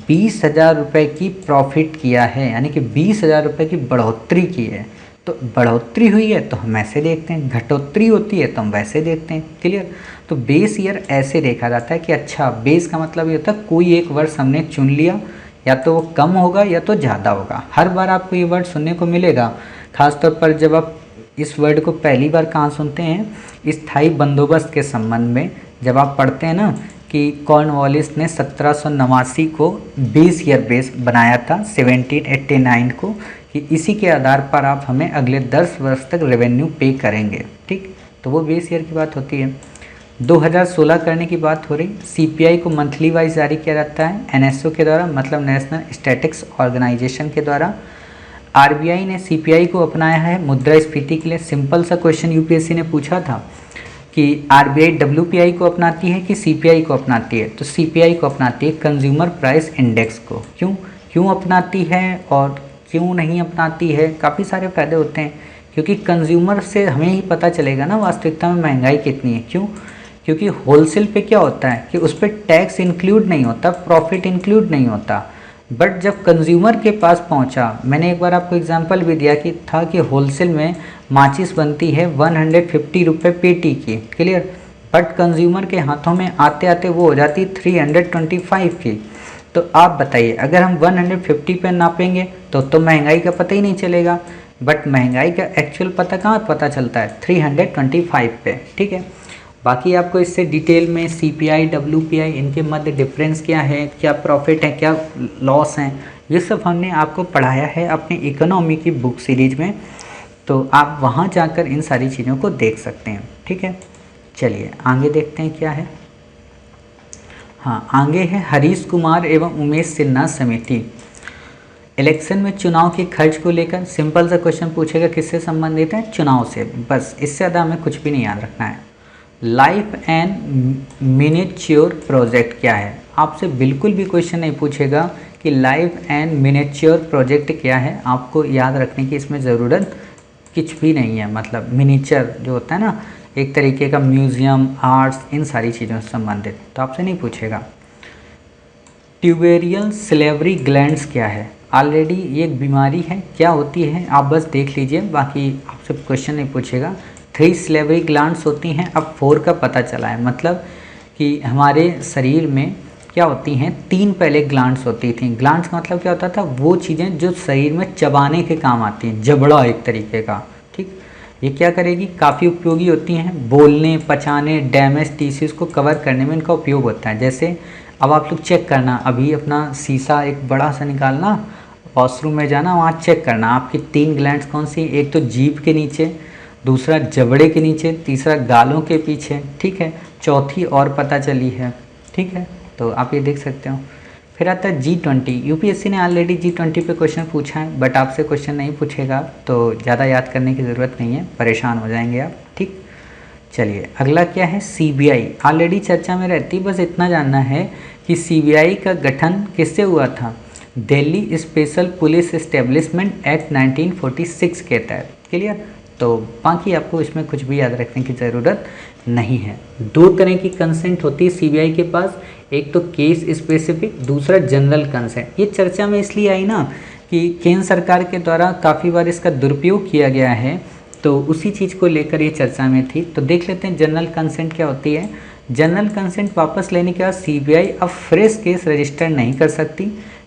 20,000 रुपये की प्रॉफिट किया है, यानी कि 20,000 रुपये की बढ़ोतरी की है। तो बढ़ोतरी हुई है तो हम ऐसे देखते हैं, घटोतरी होती है तो हम वैसे देखते हैं, क्लियर। तो बेस ईयर ऐसे देखा जाता है कि अच्छा बेस का मतलब ये होता है कोई एक वर्ष हमने चुन लिया, या तो वो कम होगा या तो ज़्यादा होगा। हर बार आपको ये वर्ड सुनने को मिलेगा, खासतौर पर जब आप इस वर्ड को पहली बार कहाँ सुनते हैं, स्थायी बंदोबस्त के संबंध में। जब आप पढ़ते हैं ना कि कॉर्नवालिस ने 1789 को बेस ईयर बेस बनाया था 1789 को, कि इसी के आधार पर आप हमें अगले 10 वर्ष तक रेवेन्यू पे करेंगे, ठीक। तो वो बेस ईयर की बात होती है। 2016 करने की बात हो रही। CPI को मंथली वाइज जारी किया जाता है NSO के द्वारा, मतलब नेशनल स्टैटिक्स ऑर्गेनाइजेशन के द्वारा। RBI ने CPI को अपनाया है मुद्रास्फीति के लिए। सिंपल सा क्वेश्चन यूपीएससी ने पूछा था कि RBI WPI को अपनाती है कि CPI को अपनाती है। तो CPI को अपनाती है, कंज्यूमर प्राइस इंडेक्स को। क्यों अपनाती है और क्यों नहीं अपनाती है, काफ़ी सारे फ़ायदे होते हैं। क्योंकि कंज्यूमर से हमें ही पता चलेगा ना वास्तविकता में महंगाई कितनी है। क्यों, क्योंकि होलसेल पे क्या होता है कि उस पर टैक्स इंक्लूड नहीं होता, प्रॉफिट इंक्लूड नहीं होता। बट जब कंज्यूमर के पास पहुंचा, मैंने एक बार आपको एग्जांपल भी दिया कि था कि होलसेल में माचिस बनती है 150 रुपये पेटी की, क्लियर। बट कंज्यूमर के हाथों में आते आते वो हो जाती 325 की। तो आप बताइए, अगर हम 150 पे नापेंगे तो महंगाई का पता ही नहीं चलेगा, बट महंगाई का एक्चुअल पता कहाँ पता चलता है, 325 पे, ठीक है। बाकी आपको इससे डिटेल में CPI WPI इनके मध्य डिफरेंस क्या है, क्या प्रॉफिट है, क्या लॉस हैं, ये सब हमने आपको पढ़ाया है अपनी इकोनॉमी की बुक सीरीज में। तो आप वहाँ जाकर इन सारी चीज़ों को देख सकते हैं, ठीक है। चलिए आगे देखते हैं क्या है। हाँ, आगे है हरीश कुमार एवं उमेश सिन्हा समिति। इलेक्शन में चुनाव के खर्च को लेकर सिंपल सा क्वेश्चन पूछेगा, किससे संबंधित है, चुनाव से, बस। इससे ज़्यादा हमें कुछ भी नहीं याद रखना है। लाइफ एंड मिनिएचर प्रोजेक्ट क्या है, आपसे बिल्कुल भी क्वेश्चन नहीं पूछेगा कि लाइफ एंड मिनिएचर प्रोजेक्ट क्या है। आपको याद रखने की इसमें ज़रूरत कुछ भी नहीं है। मतलब मिनिएचर जो होता है ना, एक तरीके का म्यूज़ियम, आर्ट्स, इन सारी चीज़ों से संबंधित, तो आपसे नहीं पूछेगा। ट्यूबेरियल सिलेवरी ग्लैंड्स क्या है? ऑलरेडी ये एक बीमारी है, क्या होती है आप बस देख लीजिए, बाकी आपसे क्वेश्चन नहीं पूछेगा। 3 सिलेवरी ग्लैंड्स होती हैं, अब 4 का पता चला है, मतलब कि हमारे शरीर में क्या होती हैं, 3 पहले ग्लैंड्स होती थी। ग्लैंड्स का मतलब क्या होता था, वो चीज़ें जो शरीर में चबाने के काम आती हैं, जबड़ा एक तरीके का, ठीक। ये क्या करेगी, काफ़ी उपयोगी होती हैं, बोलने, पचाने, डैमेज टिश्यूज़ को कवर करने में इनका उपयोग होता है। जैसे अब आप लोग चेक करना, अभी अपना शीशा एक बड़ा सा निकालना, वॉशरूम में जाना, वहाँ चेक करना आपकी 3 ग्लैंड्स कौन सी, एक तो जीभ के नीचे, दूसरा जबड़े के नीचे, तीसरा गालों के पीछे, ठीक है, चौथी और पता चली है, ठीक है, तो आप ये देख सकते हो। फिर आता है G20। यूपीएससी ने ऑलरेडी G20 पे क्वेश्चन पूछा है, बट आपसे क्वेश्चन नहीं पूछेगा तो ज़्यादा याद करने की ज़रूरत नहीं है, परेशान हो जाएंगे आप, ठीक। चलिए अगला क्या है, CBI। ऑलरेडी चर्चा में रहती, बस इतना जानना है कि CBI का गठन किससे हुआ था? Delhi special police establishment act 1946 के तहत। क्लियर? तो बाकी आपको इसमें कुछ भी याद रखने की ज़रूरत नहीं है। 2 तरह की कंसेंट होती है CBI के पास, एक तो केस स्पेसिफिक, दूसरा जनरल कंसेंट। ये चर्चा में इसलिए आई ना कि केंद्र सरकार के द्वारा काफ़ी बार इसका दुरुपयोग किया गया है, तो उसी चीज़ को लेकर ये चर्चा में थी। तो देख लेते हैं जनरल कंसेंट क्या होती है। जनरल कंसेंट वापस लेने के बाद CBI अब फ्रेश केस रजिस्टर नहीं कर सकती,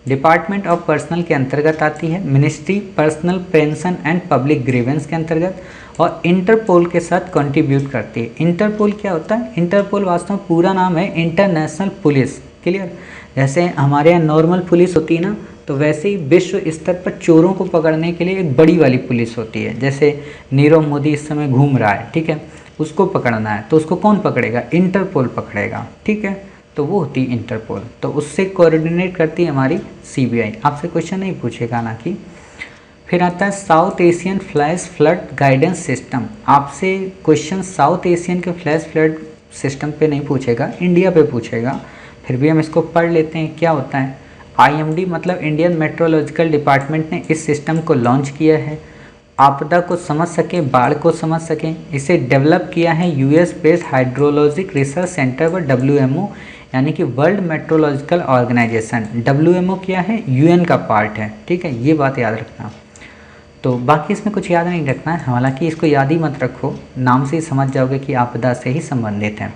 डिपार्टमेंट ऑफ पर्सनल के अंतर्गत आती है, ministry personal pension and public grievance के अंतर्गत, और इंटरपोल के साथ कंट्रीब्यूट करती है। इंटरपोल क्या होता है? इंटरपोल वास्तव में पूरा नाम है इंटरनेशनल पुलिस। क्लियर? जैसे हमारे यहाँ नॉर्मल पुलिस होती है ना, तो वैसे ही विश्व स्तर पर चोरों को पकड़ने के लिए एक बड़ी वाली पुलिस होती है। जैसे नीरव मोदी इस समय घूम रहा है, ठीक है, उसको पकड़ना है तो उसको कौन पकड़ेगा? इंटरपोल पकड़ेगा, ठीक है, तो वो होती है इंटरपोल। तो उससे कोऑर्डिनेट करती है हमारी CBI। आपसे क्वेश्चन नहीं पूछेगा ना कि। फिर आता है south Asian flash flood guidance system. आपसे क्वेश्चन साउथ एशियन के फ्लैश फ्लड सिस्टम पे नहीं पूछेगा, इंडिया पे पूछेगा। फिर भी हम इसको पढ़ लेते हैं, क्या होता है। IMD मतलब इंडियन मेट्रोलॉजिकल डिपार्टमेंट ने इस सिस्टम को लॉन्च किया है, आपदा को समझ सके, बाढ़ को समझ सकें। इसे डेवलप किया है US based hydrologic research centre व WMO, यानी कि वर्ल्ड मेट्रोलॉजिकल ऑर्गेनाइजेशन। WMO क्या है? UN का पार्ट है, ठीक है, ये बात याद रखना। तो बाकी इसमें कुछ याद नहीं रखना है, हालांकि इसको याद ही मत रखो, नाम से ही समझ जाओगे कि आपदा से ही संबंधित है।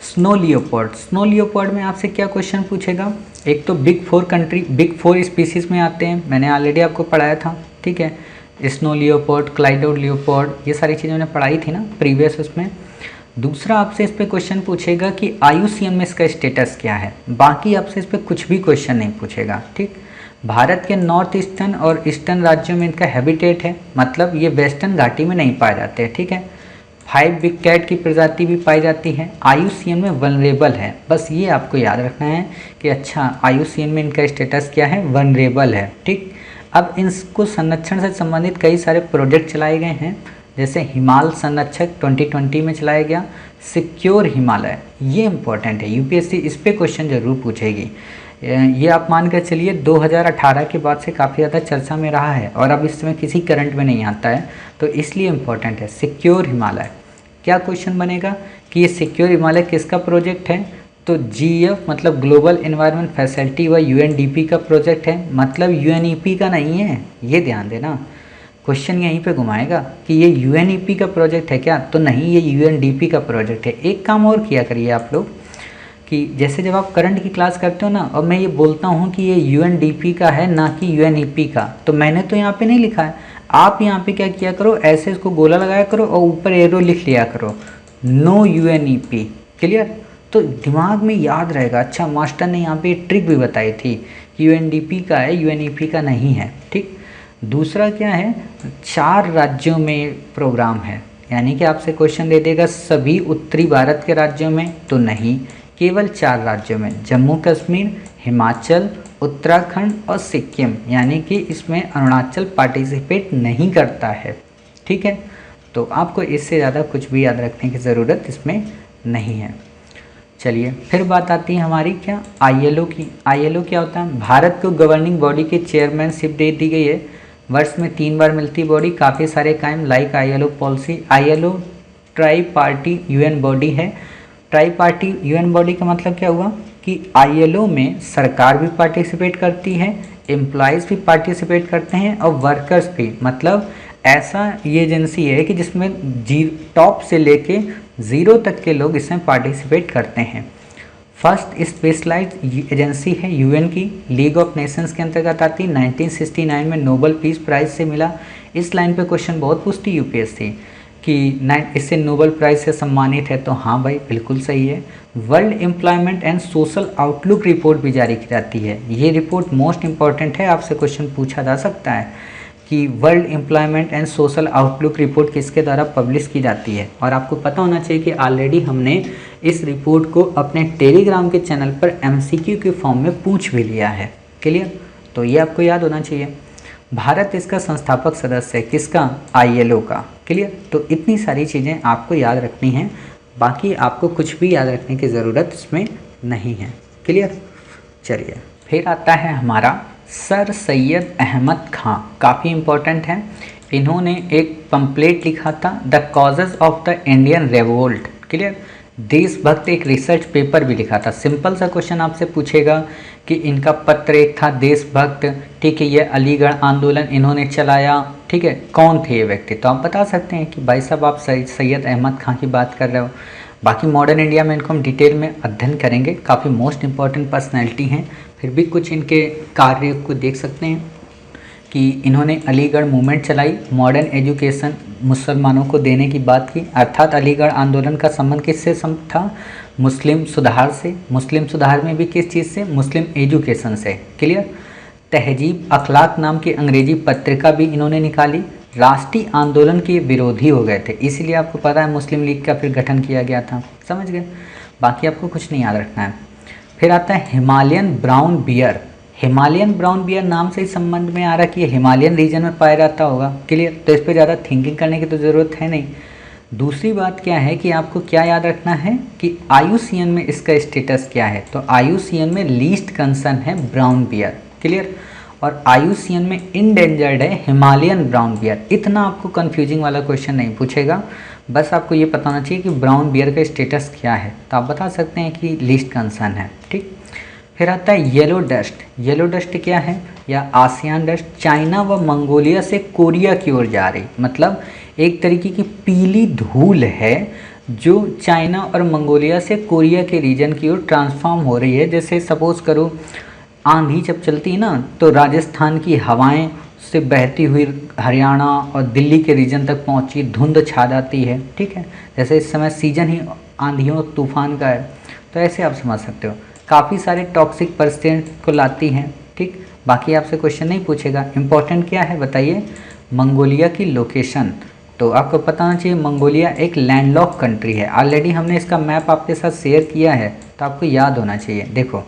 Snow leopard. स्नो लियोपार्ड में आपसे क्या क्वेश्चन पूछेगा? एक तो बिग 4 स्पीसीज में आते हैं, मैंने ऑलरेडी आपको पढ़ाया था, ठीक है, स्नो लियोपार्ड, क्लाइडो लियोपार्ड, ये सारी चीज़ें मैंने पढ़ाई थी ना प्रीवियस उसमें। दूसरा आपसे इस पर क्वेश्चन पूछेगा कि IUCN में इसका स्टेटस क्या है। बाकी आपसे इस पर कुछ भी क्वेश्चन नहीं पूछेगा, ठीक। भारत के नॉर्थ ईस्टर्न और ईस्टर्न राज्यों में इनका हैबिटेट है, मतलब ये वेस्टर्न घाटी में नहीं पाए जाते हैं, ठीक है। 5 बिग कैट की प्रजाति भी पाई जाती है। IUCN में वनरेबल है, बस ये आपको याद रखना है कि अच्छा IUCN में इनका स्टेटस क्या है, वनरेबल है, ठीक। अब इनको संरक्षण से संबंधित कई सारे प्रोजेक्ट चलाए गए हैं, जैसे हिमालय संरक्षक 2020 में चलाया गया, सिक्योर हिमालय, ये इंपॉर्टेंट है, UPSC इस पे क्वेश्चन जरूर पूछेगी। ये आप मान कर चलिए 2018 के बाद से काफ़ी ज़्यादा चर्चा में रहा है और अब इस समय किसी करंट में नहीं आता है, तो इसलिए इम्पोर्टेंट है सिक्योर हिमालय। क्या क्वेश्चन बनेगा कि ये सिक्योर हिमालय किसका प्रोजेक्ट है? तो GF मतलब ग्लोबल एनवायरनमेंट फैसिलिटी व UNDP का प्रोजेक्ट है, मतलब UNEP का नहीं है, ये ध्यान देना। क्वेश्चन यहीं पे घुमाएगा कि ये UNEP का प्रोजेक्ट है क्या, तो नहीं, ये UNDP का प्रोजेक्ट है। एक काम और किया करिए आप लोग कि जैसे जब आप करंट की क्लास करते हो ना, और मैं ये बोलता हूँ कि ये UNDP का है ना कि UNEP का, तो मैंने तो यहाँ पे नहीं लिखा है, आप यहाँ पे क्या किया करो, ऐसे इसको गोला लगाया करो और ऊपर एरो लिख लिया करो, नो UNEP। क्लियर? तो दिमाग में याद रहेगा। अच्छा, मास्टर ने यहाँ पे ट्रिक भी बताई थी कि UNDP का है, UNEP का नहीं है, ठीक। दूसरा क्या है, 4 राज्यों में प्रोग्राम है, यानी कि आपसे क्वेश्चन दे देगा सभी उत्तरी भारत के राज्यों में, तो नहीं, केवल 4 राज्यों में, जम्मू कश्मीर, हिमाचल, उत्तराखंड और सिक्किम, यानी कि इसमें अरुणाचल पार्टिसिपेट नहीं करता है, ठीक है। तो आपको इससे ज़्यादा कुछ भी याद रखने की ज़रूरत इसमें नहीं है। चलिए फिर बात आती है हमारी क्या, ILO की। ILO क्या होता है? भारत को गवर्निंग बॉडी की चेयरमैनशिप दे दी गई है, वर्ष में 3 बार मिलती बॉडी, काफ़ी सारे काम like ILO policy. ILO try party UN body है। ट्राई पार्टी UN बॉडी का मतलब क्या हुआ कि कि ILO में सरकार भी पार्टिसिपेट करती है, एम्प्लॉयज़ भी पार्टिसिपेट करते हैं और वर्कर्स भी। मतलब ऐसा ये एजेंसी है कि जिसमें टॉप से लेके 0 तक के लोग इसमें पार्टिसिपेट करते हैं। फर्स्ट स्पेशलाइज्ड एजेंसी है UN की, लीग ऑफ नेशंस के अंतर्गत आती है। 1969 में नोबेल पीस प्राइज़ से मिला। इस लाइन पे क्वेश्चन बहुत पूछती UPSC कि इससे नोबेल प्राइज़ से सम्मानित है, तो हाँ भाई बिल्कुल सही है। World employment and social outlook report भी जारी की जाती है। ये रिपोर्ट मोस्ट इंपॉर्टेंट है, आपसे क्वेश्चन पूछा जा सकता है कि world employment and social outlook report किसके द्वारा पब्लिश की जाती है। और आपको पता होना चाहिए कि ऑलरेडी हमने इस रिपोर्ट को अपने टेलीग्राम के चैनल पर MCQ के फॉर्म में पूछ भी लिया है। क्लियर? तो ये आपको याद होना चाहिए। भारत इसका संस्थापक सदस्य है, किसका? ILO का। क्लियर? तो इतनी सारी चीज़ें आपको याद रखनी हैं, बाकी आपको कुछ भी याद रखने की ज़रूरत इसमें नहीं है। क्लियर? चलिए, फिर आता है हमारा सर सैयद अहमद खां, काफ़ी इम्पोर्टेंट है। इन्होंने एक पम्पलेट लिखा था, the causes of the Indian revolt. Clear? देशभक्त एक रिसर्च पेपर भी लिखा था। सिंपल सा क्वेश्चन आपसे पूछेगा कि इनका पत्र एक था देशभक्त, ठीक है, ये अलीगढ़ आंदोलन इन्होंने चलाया, ठीक है, कौन थे ये व्यक्ति? तो आप बता सकते हैं कि भाई साहब आप सैयद अहमद खां की बात कर रहे हो। बाकी मॉडर्न इंडिया में इनको हम डिटेल में अध्ययन करेंगे, काफ़ी मोस्ट इंपॉर्टेंट पर्सनैलिटी हैं। फिर भी कुछ इनके कार्य को देख सकते हैं कि इन्होंने अलीगढ़ मूवमेंट चलाई, मॉडर्न एजुकेशन मुसलमानों को देने की बात की, अर्थात अलीगढ़ आंदोलन का संबंध किससे था? मुस्लिम सुधार से। मुस्लिम सुधार में भी किस चीज़ से? मुस्लिम एजुकेशन से। क्लियर? तहजीब अखलाक नाम की अंग्रेजी पत्रिका भी इन्होंने निकाली। राष्ट्रीय आंदोलन के विरोधी हो गए थे, इसीलिए आपको पता है मुस्लिम लीग का फिर गठन किया गया था। समझ गए? बाकी आपको कुछ नहीं याद रखना है। फिर आता है Himalayan brown bear. Himalayan brown bear नाम से ही संबंध में आ रहा कि ये हिमालयन रीजन में पाया जाता होगा। क्लियर? तो इस पर ज़्यादा थिंकिंग करने की तो ज़रूरत है नहीं। दूसरी बात क्या है कि आपको क्या याद रखना है कि IUCN में इसका स्टेटस क्या है। तो IUCN में लीस्ट कंसर्न है ब्राउन बियर। क्लियर? और IUCN में इंडेंजर्ड है हिमालयन ब्राउन बियर। इतना आपको कन्फ्यूजिंग वाला क्वेश्चन नहीं पूछेगा, बस आपको ये पता होना चाहिए कि ब्राउन बियर का स्टेटस क्या है। तो आप बता सकते हैं कि लीस्ट कंसर्न है। ठीक, फिर आता है येलो डस्ट। येलो डस्ट क्या है? या आसियान डस्ट, चाइना व मंगोलिया से कोरिया की ओर जा रही, मतलब एक तरीके की पीली धूल है जो चाइना और मंगोलिया से कोरिया के रीजन की ओर ट्रांसफॉर्म हो रही है। जैसे सपोज करो आंधी जब चलती है ना, तो राजस्थान की हवाएं से बहती हुई हरियाणा और दिल्ली के रीजन तक पहुंची, धुंध छा जाती है। ठीक है, जैसे इस समय सीजन ही आंधियों तूफान का है, तो ऐसे आप समझ सकते हो। काफ़ी सारे टॉक्सिक परसेंट को लाती हैं। ठीक, बाकी आपसे क्वेश्चन नहीं पूछेगा। इम्पोर्टेंट क्या है बताइए? मंगोलिया की लोकेशन। तो आपको पता होना चाहिए मंगोलिया एक लैंडलॉक कंट्री है। ऑलरेडी हमने इसका मैप आपके साथ शेयर किया है, तो आपको याद होना चाहिए। देखो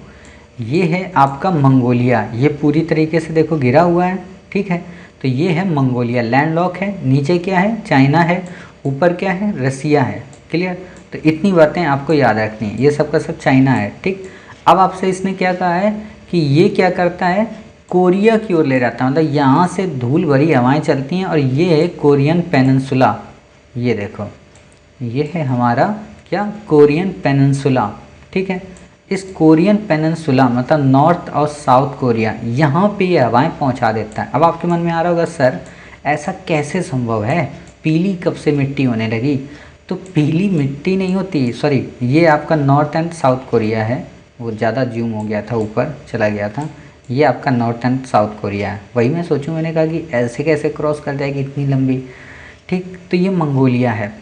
ये है आपका मंगोलिया, ये पूरी तरीके से देखो घिरा हुआ है। ठीक है, तो ये है मंगोलिया, लैंडलॉक है। नीचे क्या है? चाइना है। ऊपर क्या है? रसिया है। क्लियर? तो इतनी बातें आपको याद रखनी है। ये सब का सब चाइना है। ठीक, अब आपसे इसने क्या कहा है कि ये क्या करता है? कोरिया की ओर ले जाता है, मतलब यहाँ से धूल भरी हवाएं चलती हैं और ये है कोरियन पेनिनसुला। ये देखो ये है हमारा क्या? Korean peninsula. ठीक है, इस कोरियन पेनिनसुला मतलब नॉर्थ और साउथ कोरिया, यहाँ पे ये हवाएं पहुँचा देता है। अब आपके मन में आ रहा होगा सर ऐसा कैसे संभव है, पीली कब से मिट्टी होने लगी? तो पीली मिट्टी नहीं होती, सॉरी, ये आपका नॉर्थ एंड साउथ कोरिया है। वो ज़्यादा जूम हो गया था, ऊपर चला गया था। ये आपका नॉर्थ एंड साउथ कोरिया है। वही मैं सोचूं, मैंने कहा कि ऐसे कैसे क्रॉस कर जाएगी इतनी लंबी। ठीक, तो ये मंगोलिया है।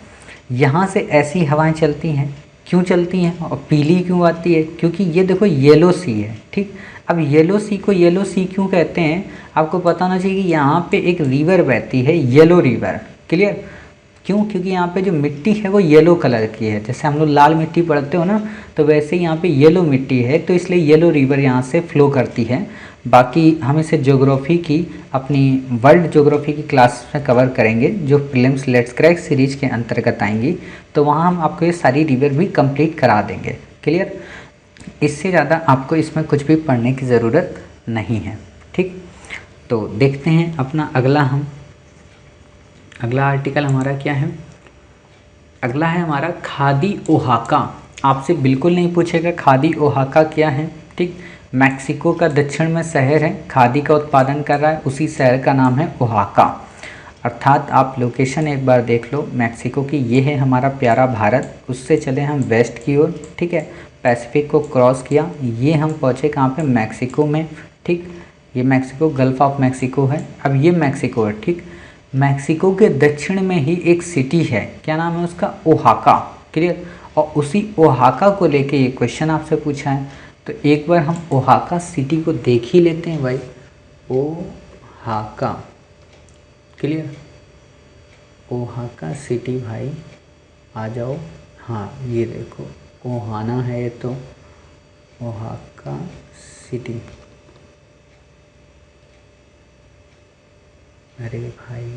यहाँ से ऐसी हवाएं चलती हैं, क्यों चलती हैं और पीली क्यों आती है? क्योंकि ये देखो येलो सी है। ठीक, अब येलो सी को येलो सी क्यों कहते हैं? आपको पता होना चाहिए कि यहाँ पे एक रिवर बहती है, येलो रिवर। क्लियर? क्यों? क्योंकि यहाँ पे जो मिट्टी है वो येलो कलर की है। जैसे हम लोग लाल मिट्टी पढ़ते हो ना, तो वैसे ही यहाँ पे येलो मिट्टी है, तो इसलिए येलो रिवर यहाँ से फ्लो करती है। बाकी हम इसे ज्योग्राफी की, अपनी वर्ल्ड ज्योग्राफी की क्लास में कवर करेंगे, जो प्रीलिम्स लेट्स क्रैक सीरीज के अंतर्गत आएंगी। तो वहाँ हम आपको ये सारी रिवर भी कंप्लीट करा देंगे। क्लियर? इससे ज़्यादा आपको इसमें कुछ भी पढ़ने की ज़रूरत नहीं है। ठीक, तो देखते हैं अपना अगला आर्टिकल हमारा क्या है? अगला है हमारा खादी ओहाका। आपसे बिल्कुल नहीं पूछेगा खादी ओहाका क्या है, ठीक। मैक्सिको का दक्षिण में शहर है, खादी का उत्पादन कर रहा है, उसी शहर का नाम है ओहाका। अर्थात आप लोकेशन एक बार देख लो मैक्सिको की, ये है हमारा प्यारा भारत। उससे चले हम वेस्ट की ओर, ठीक है, पैसिफिक को क्रॉस किया, ये हम पहुँचे कहाँ पे, मैक्सिको में, ठीक। ये मैक्सिको गल्फ ऑफ मैक्सिको है। अब ये मैक्सिको है, ठीक। मैक्सिको के दक्षिण में ही एक सिटी है, क्या नाम है उसका, ओहाका, क्लियर। और उसी ओहाका को लेके ये क्वेश्चन आपसे पूछा है, तो एक बार हम ओहाका सिटी को देख ही लेते हैं भाई। ओहाका, क्लियर, ओहाका सिटी भाई, आ जाओ। हाँ ये देखो ओहाना है ये, तो ओहाका सिटी, अरे भाई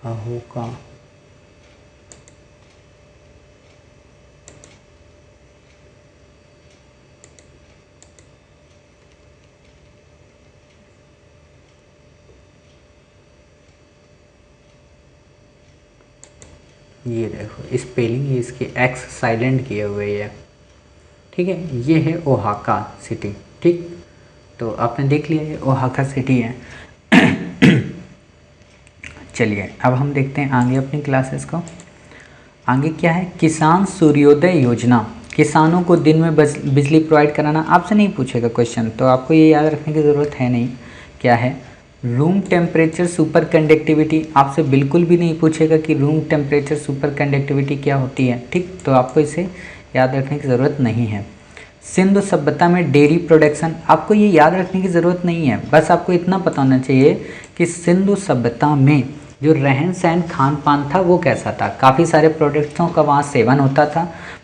ओहाका, ये देखो स्पेलिंग ही इसकी एक्स साइलेंट किए हुए है, ठीक है। ये है ओहाका सिटी, ठीक। तो आपने देख लिया ये ओहाका सिटी है। चलिए अब हम देखते हैं आगे अपनी क्लासेस को। आगे क्या है, किसान सूर्योदय योजना, किसानों को दिन में बिजली प्रोवाइड कराना। आपसे नहीं पूछेगा क्वेश्चन, तो आपको ये याद रखने की ज़रूरत है नहीं। क्या है, रूम टेम्परेचर सुपर कंडक्टिविटी, आपसे बिल्कुल भी नहीं पूछेगा कि रूम टेम्परेचर सुपर कंडक्टिविटी क्या होती है, ठीक। तो आपको इसे याद रखने की ज़रूरत नहीं है। सिंधु सभ्यता में डेयरी प्रोडक्शन, आपको ये याद रखने की ज़रूरत नहीं है, बस आपको इतना पता होना चाहिए कि सिंधु सभ्यता में जो रहन सहन खान पान था वो कैसा था। काफ़ी सारे प्रोडक्ट्सों का वहाँ सेवन होता था,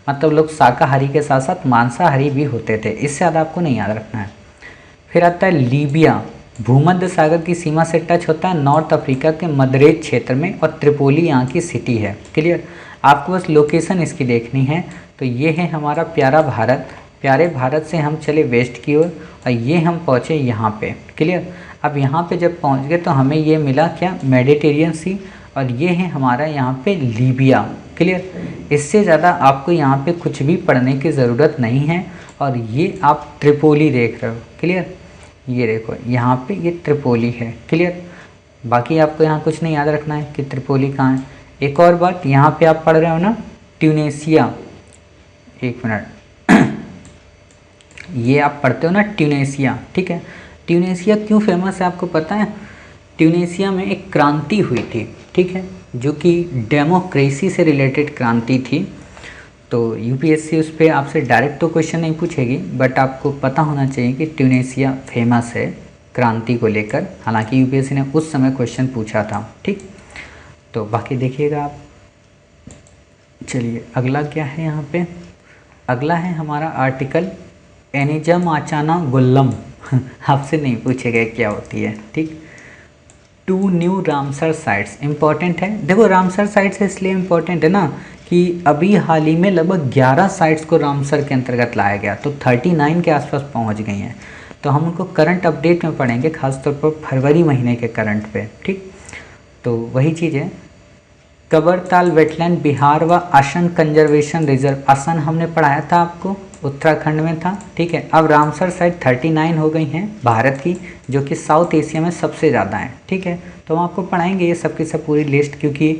मतलब लोग शाकाहारी के साथ साथ मांसाहारी भी होते थे। इससे ज़्यादा आपको नहीं याद रखना है। फिर आता है लीबिया, भूमध्य सागर की सीमा से टच होता है, नॉर्थ अफ्रीका के मदरेज क्षेत्र में, और त्रिपोली यहाँ की सिटी है, क्लियर। आपको बस लोकेशन इसकी देखनी है। तो ये है हमारा प्यारा भारत, प्यारे भारत से हम चले वेस्ट की ओर और ये हम पहुँचे यहाँ पे, क्लियर। अब यहाँ पे जब पहुँच गए तो हमें ये मिला क्या, मेडिटेरियन सी, और ये है हमारा यहाँ पे लीबिया, क्लियर। इससे ज़्यादा आपको यहाँ पे कुछ भी पढ़ने की ज़रूरत नहीं है। और ये आप त्रिपोली देख रहे हो, क्लियर, ये देखो यहाँ पे ये त्रिपोली है, क्लियर। बाकी आपको यहाँ कुछ नहीं याद रखना है कि त्रिपोली कहाँ है। एक और बात, यहाँ पे आप पढ़ रहे हो ना ट्यूनेशिया, एक मिनट, ये आप पढ़ते हो ना ट्यूनेशिया, ठीक है। ट्यूनेशिया क्यों फेमस है आपको पता है, ट्यूनेशिया में एक क्रांति हुई थी, ठीक है, जो कि डेमोक्रेसी से रिलेटेड क्रांति थी। तो यूपीएससी उस पर आपसे डायरेक्ट तो क्वेश्चन नहीं पूछेगी, बट आपको पता होना चाहिए कि ट्यूनेशिया फेमस है क्रांति को लेकर। हालांकि यूपीएससी ने उस समय क्वेश्चन पूछा था, ठीक। तो बाकी देखिएगा आप। चलिए अगला क्या है यहाँ पे, अगला है हमारा आर्टिकल एनिजम आचाना गुल्लम। आपसे नहीं पूछेगा क्या होती है, ठीक। 2 न्यू रामसर साइट्स इंपॉर्टेंट है। देखो रामसर साइट्स इसलिए इम्पोर्टेंट है ना कि अभी हाल ही में लगभग 11 साइट्स को रामसर के अंतर्गत लाया गया, तो 39 के आसपास पहुंच गई हैं। तो हम उनको करंट अपडेट में पढ़ेंगे, खासतौर पर फरवरी महीने के करंट पे, ठीक। तो वही चीज़ है, कबरताल वेटलैंड बिहार व असम कंजर्वेशन रिजर्व, असम हमने पढ़ाया था आपको, उत्तराखंड में था, ठीक है। अब रामसर साइट 39 हो गई हैं भारत की, जो कि साउथ एशिया में सबसे ज़्यादा है, ठीक है। तो हम आपको पढ़ाएंगे ये सब की सब पूरी लिस्ट, क्योंकि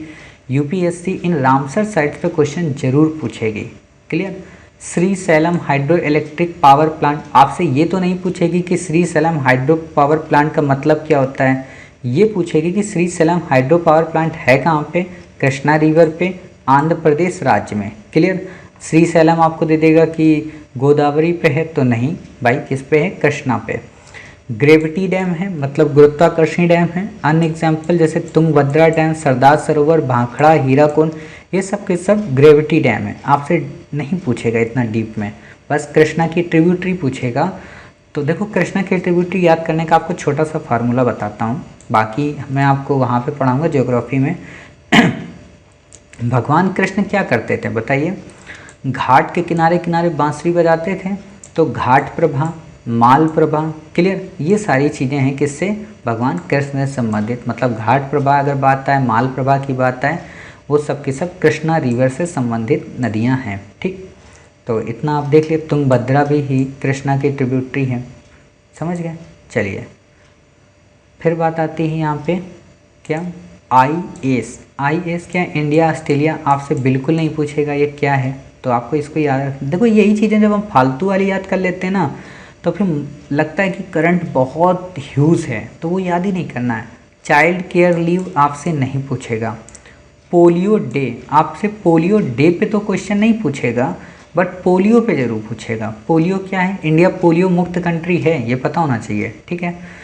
यूपीएससी इन रामसर साइट्स पे क्वेश्चन जरूर पूछेगी, clear. Srisailam hydro electric power plant, आपसे ये तो नहीं पूछेगी कि Srisailam hydro power plant का मतलब क्या होता है, ये पूछेगी कि Srisailam hydro power plant है कहाँ पे, कृष्णा रिवर पे, आंध्र प्रदेश राज्य में, क्लियर। श्री सैलम आपको दे देगा कि गोदावरी पे है, तो नहीं भाई, किस पे है, कृष्णा पे। ग्रेविटी डैम है, मतलब गुरुत्वाकर्षणी डैम है। अन्य एग्जाम्पल जैसे तुंगभद्रा डैम, सरदार सरोवर, भाखड़ा, हीराकुंड, ये सब के सब ग्रेविटी डैम है। आपसे नहीं पूछेगा इतना डीप में, बस कृष्णा की ट्रिब्यूटरी पूछेगा। तो देखो कृष्णा की ट्रिब्यूटरी याद करने का आपको छोटा सा फार्मूला बताता हूँ, बाकी मैं आपको वहाँ पे पढ़ाऊँगा ज्योग्राफी में। भगवान कृष्ण क्या करते थे बताइए, घाट के किनारे किनारे बांसुरी बजाते थे, तो घाट प्रभा, माल प्रभा, क्लियर, ये सारी चीज़ें हैं किससे, भगवान कृष्ण से संबंधित। मतलब घाट प्रभा अगर बात आए, माल प्रभा की बात आए, वो सब की सब कृष्णा रिवर से संबंधित नदियाँ हैं। ठीक, तो इतना आप देख लिए। तुंगभद्रा भी ही कृष्णा की ट्रिब्यूटरी है, समझ गए। चलिए फिर बात आती है यहाँ पे क्या, IS क्या, इंडिया ऑस्ट्रेलिया आपसे बिल्कुल नहीं पूछेगा ये क्या है, तो आपको इसको याद रख। देखो यही चीज़ें जब हम फालतू वाली याद कर लेते हैं ना, तो फिर लगता है कि करंट बहुत ह्यूज है, तो वो याद ही नहीं करना है। चाइल्ड केयर लीव आपसे नहीं पूछेगा। पोलियो डे, आपसे पोलियो डे पे तो क्वेश्चन नहीं पूछेगा, बट पोलियो पे ज़रूर पूछेगा। पोलियो क्या है, इंडिया पोलियो मुक्त कंट्री है, ये पता होना चाहिए। ठीक है।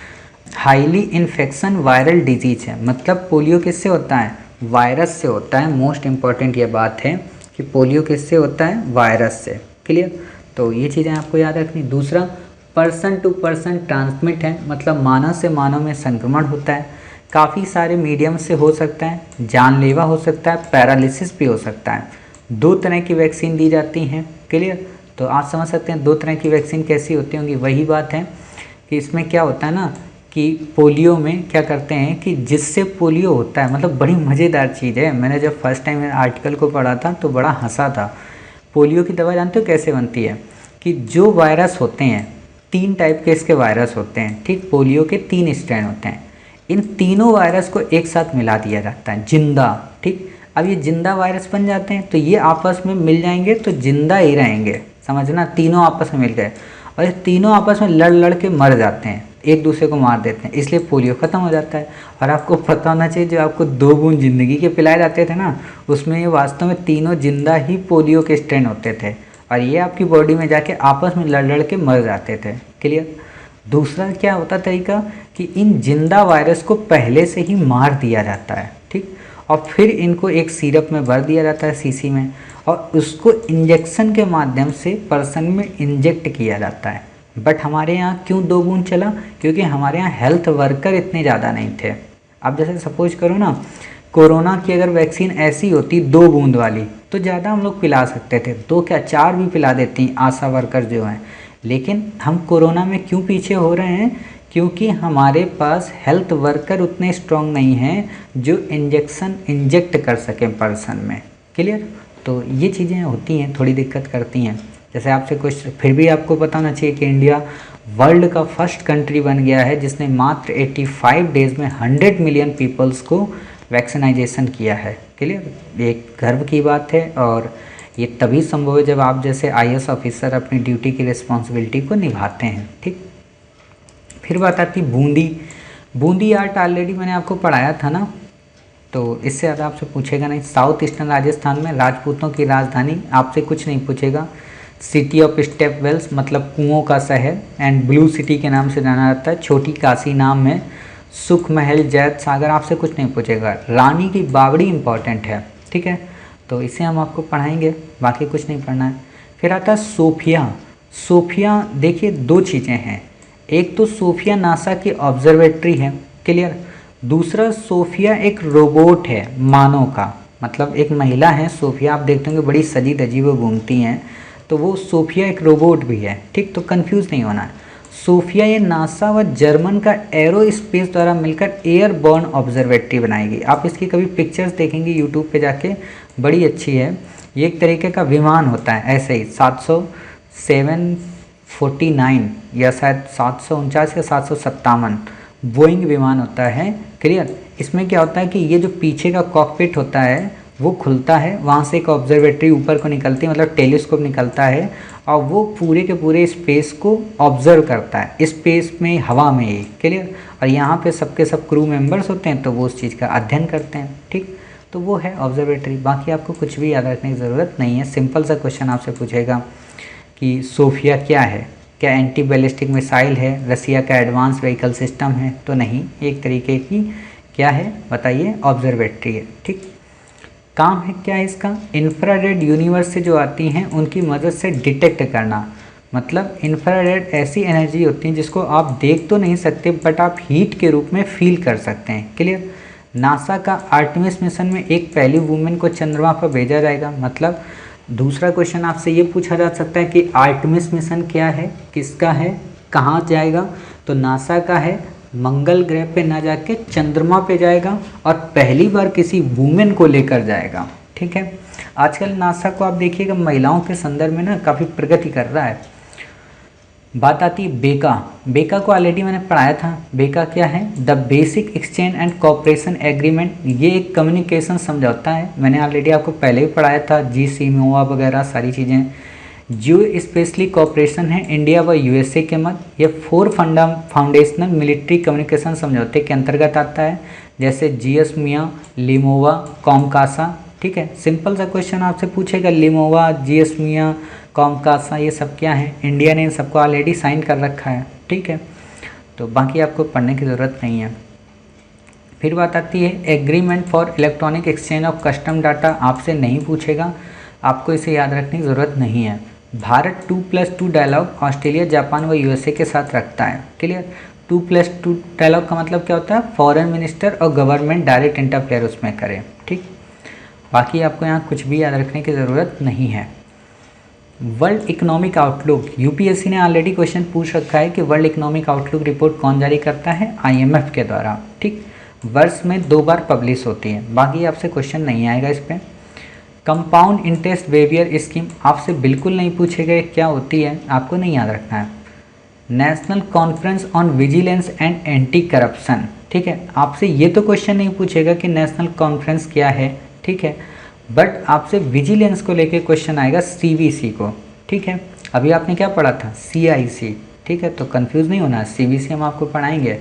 हाईली इन्फेक्शन वायरल डिजीज है, मतलब पोलियो किससे होता है, वायरस से होता है। मोस्ट इम्पॉर्टेंट ये बात है कि पोलियो किससे होता है, वायरस से। क्लियर, तो ये चीज़ें आपको याद रखनी। दूसरा, पर्सन टू पर्सन ट्रांसमिट है, मतलब मानव से मानव में संक्रमण होता है। काफ़ी सारे मीडियम से हो सकता है, जानलेवा हो सकता है, पैरालिसिस भी हो सकता है। 2 तरह की वैक्सीन दी जाती हैं। क्लियर, तो आप समझ सकते हैं 2 तरह की वैक्सीन कैसी होती होंगी। वही बात है कि इसमें क्या होता है ना कि पोलियो में क्या करते हैं कि जिससे पोलियो होता है, मतलब बड़ी मज़ेदार चीज़ है। मैंने जब फर्स्ट टाइम आर्टिकल को पढ़ा था तो बड़ा हंसा था। पोलियो की दवा जानते हो कैसे बनती है, कि जो वायरस होते हैं, 3 टाइप के इसके वायरस होते हैं। ठीक, पोलियो के 3 स्ट्रेन होते हैं। इन तीनों वायरस को एक साथ मिला दिया जाता है, जिंदा। ठीक, अब ये जिंदा वायरस बन जाते हैं, तो ये आपस में मिल जाएंगे तो जिंदा ही रहेंगे, समझना। तीनों आपस में मिल गए और ये तीनों आपस में लड़ लड़ के मर जाते हैं, एक दूसरे को मार देते हैं, इसलिए पोलियो ख़त्म हो जाता है। और आपको पता होना चाहिए, जो आपको 2 बूंद ज़िंदगी के पिलाए जाते थे ना, उसमें ये वास्तव में तीनों जिंदा ही पोलियो के स्ट्रेन होते थे, और ये आपकी बॉडी में जाके आपस में लड़ लड़ के मर जाते थे। क्लियर। दूसरा क्या होता तरीका, कि इन जिंदा वायरस को पहले से ही मार दिया जाता है। ठीक, और फिर इनको एक सिरप में भर दिया जाता है, शीशी में, और उसको इंजेक्शन के माध्यम से पर्सन में इंजेक्ट किया जाता है। बट हमारे यहाँ क्यों 2 बूंद चला, क्योंकि हमारे यहाँ हेल्थ वर्कर इतने ज़्यादा नहीं थे। अब जैसे सपोज करो ना, कोरोना की अगर वैक्सीन ऐसी होती 2 बूंद वाली, तो ज़्यादा हम लोग पिला सकते थे, 2 क्या 4 भी पिला देती आशा वर्कर जो हैं। लेकिन हम कोरोना में क्यों पीछे हो रहे हैं, क्योंकि हमारे पास हेल्थ वर्कर उतने स्ट्रॉन्ग नहीं हैं जो इंजेक्शन इंजेक्ट कर सकें पर्सन में। क्लियर, तो ये चीज़ें होती हैं, थोड़ी दिक्कत करती हैं। जैसे आपसे कुछ, फिर भी आपको पता होना चाहिए कि इंडिया वर्ल्ड का फर्स्ट कंट्री बन गया है जिसने मात्र 85 डेज़ में 100 मिलियन पीपल्स को वैक्सीनाइजेशन किया है। क्लियर, एक गर्व की बात है, और ये तभी संभव है जब आप जैसे IAS ऑफिसर अपनी ड्यूटी की रिस्पॉन्सिबिलिटी को निभाते हैं। ठीक, फिर बात आती बूंदी आर्ट, ऑलरेडी मैंने आपको पढ़ाया था ना, तो इससे ज़्यादा आपसे पूछेगा नहीं। साउथ ईस्टर्न राजस्थान में राजपूतों की राजधानी, आपसे कुछ नहीं पूछेगा। सिटी ऑफ स्टेप वेल्स, मतलब कुओं का शहर, एंड ब्लू सिटी के नाम से जाना जाता है। छोटी काशी नाम है। सुख महल, जैत सागर, आपसे कुछ नहीं पूछेगा। रानी की बावड़ी इंपॉर्टेंट है। ठीक है, तो इसे हम आपको पढ़ाएंगे, बाकी कुछ नहीं पढ़ना है। फिर आता है सोफिया। सोफिया देखिए 2 चीज़ें हैं, एक तो सोफिया नासा की ऑब्जर्वेटरी है। क्लियर, दूसरा सोफिया एक रोबोट है मानव का, मतलब एक महिला है सोफिया, आप देखते होंगे बड़ी सजी धजी वो घूमती हैं, तो वो सोफिया एक रोबोट भी है। ठीक, तो कंफ्यूज नहीं होना है। सोफिया ये नासा व जर्मन का एरो स्पेस द्वारा मिलकर एयरबॉर्न ऑब्जर्वेटरी बनाएगी। आप इसकी कभी पिक्चर्स देखेंगे यूट्यूब पे जाके, बड़ी अच्छी है। ये एक तरीके का विमान होता है, ऐसे ही 749 या शायद 749 या 757 बोइंग विमान होता है। क्लियर, इसमें क्या होता है कि ये जो पीछे का कॉकपिट होता है वो खुलता है, वहाँ से एक ऑब्जर्वेटरी ऊपर को निकलती है, मतलब टेलीस्कोप निकलता है, और वो पूरे के पूरे स्पेस को ऑब्जर्व करता है, स्पेस में, हवा में ही। क्लियर, और यहाँ पे सबके सब क्रू मेंबर्स होते हैं, तो वो उस चीज़ का अध्ययन करते हैं। ठीक, तो वो है ऑब्जर्वेटरी। बाकी आपको कुछ भी याद रखने की ज़रूरत नहीं है। सिंपल सा क्वेश्चन आपसे पूछेगा कि सोफिया क्या है, क्या एंटी बैलिस्टिक मिसाइल है, रसिया का एडवांस व्हीकल सिस्टम है, तो नहीं, एक तरीके की क्या है बताइए, ऑब्जर्वेटरी है। ठीक, काम है क्या है इसका, इंफ्रारेड यूनिवर्स से जो आती हैं उनकी मदद से डिटेक्ट करना। मतलब इंफ्रारेड ऐसी एनर्जी होती है जिसको आप देख तो नहीं सकते, बट आप हीट के रूप में फील कर सकते हैं। क्लियर, नासा का आर्टेमिस मिशन में एक पहली वुमेन को चंद्रमा पर भेजा जाएगा। मतलब दूसरा क्वेश्चन आपसे ये पूछा जा सकता है कि आर्टेमिस मिशन क्या है, किसका है, कहाँ जाएगा, तो नासा का है। मंगल ग्रह पे ना जाके चंद्रमा पे जाएगा और पहली बार किसी वुमेन को लेकर जाएगा। ठीक है, आजकल नासा को आप देखिएगा महिलाओं के संदर्भ में ना काफ़ी प्रगति कर रहा है। बात आती है बेका। बेका को ऑलरेडी मैंने पढ़ाया था। बेका क्या है? The basic exchange and cooperation agreement. ये एक कम्युनिकेशन समझौता है, मैंने ऑलरेडी आपको पहले भी पढ़ाया था, GCMOA वगैरह सारी चीज़ें। जो स्पेशली कोऑपरेशन है इंडिया व USA के मध्य। ये 4 फाउंडेशनल मिलिट्री कम्युनिकेशन समझौते के अंतर्गत आता है, जैसे GSMIA, लिमोवा, कॉमकासा। ठीक है, सिंपल सा क्वेश्चन आपसे पूछेगा, लिमोवा, GSMIA, कॉमकासा ये सब क्या है? इंडिया ने इन सबको ऑलरेडी साइन कर रखा है। ठीक है, तो बाकी आपको पढ़ने की ज़रूरत नहीं है। फिर बात आती है agreement for electronic exchange of custom data. आपसे नहीं पूछेगा, आपको इसे याद रखने की ज़रूरत नहीं है। भारत 2+2 डायलॉग ऑस्ट्रेलिया, जापान व USA के साथ रखता है। क्लियर? 2+2 डायलॉग का मतलब क्या होता है? फॉरेन मिनिस्टर और गवर्नमेंट डायरेक्ट इंटरफेयर उसमें करें। ठीक, बाकी आपको यहाँ कुछ भी याद रखने की ज़रूरत नहीं है। वर्ल्ड इकोनॉमिक आउटलुक, UPSC ने ऑलरेडी क्वेश्चन पूछ रखा है कि वर्ल्ड इकोनॉमिक आउटलुक रिपोर्ट कौन जारी करता है? IMF के द्वारा। ठीक, वर्ष में 2 बार पब्लिश होती है। बाकी आपसे क्वेश्चन नहीं आएगा इस पर। कंपाउंड इंटरेस्ट वेवियर स्कीम आपसे बिल्कुल नहीं पूछेगा क्या होती है, आपको नहीं याद रखना है। National conference on vigilance and anti corruption. ठीक है, आपसे ये तो क्वेश्चन नहीं पूछेगा कि नेशनल कॉन्फ्रेंस क्या है। ठीक है, बट आपसे विजिलेंस को लेके क्वेश्चन आएगा, CVC को। ठीक है, अभी आपने क्या पढ़ा था? CIC। ठीक है, तो कंफ्यूज नहीं होना, CVC हम आपको पढ़ाएंगे।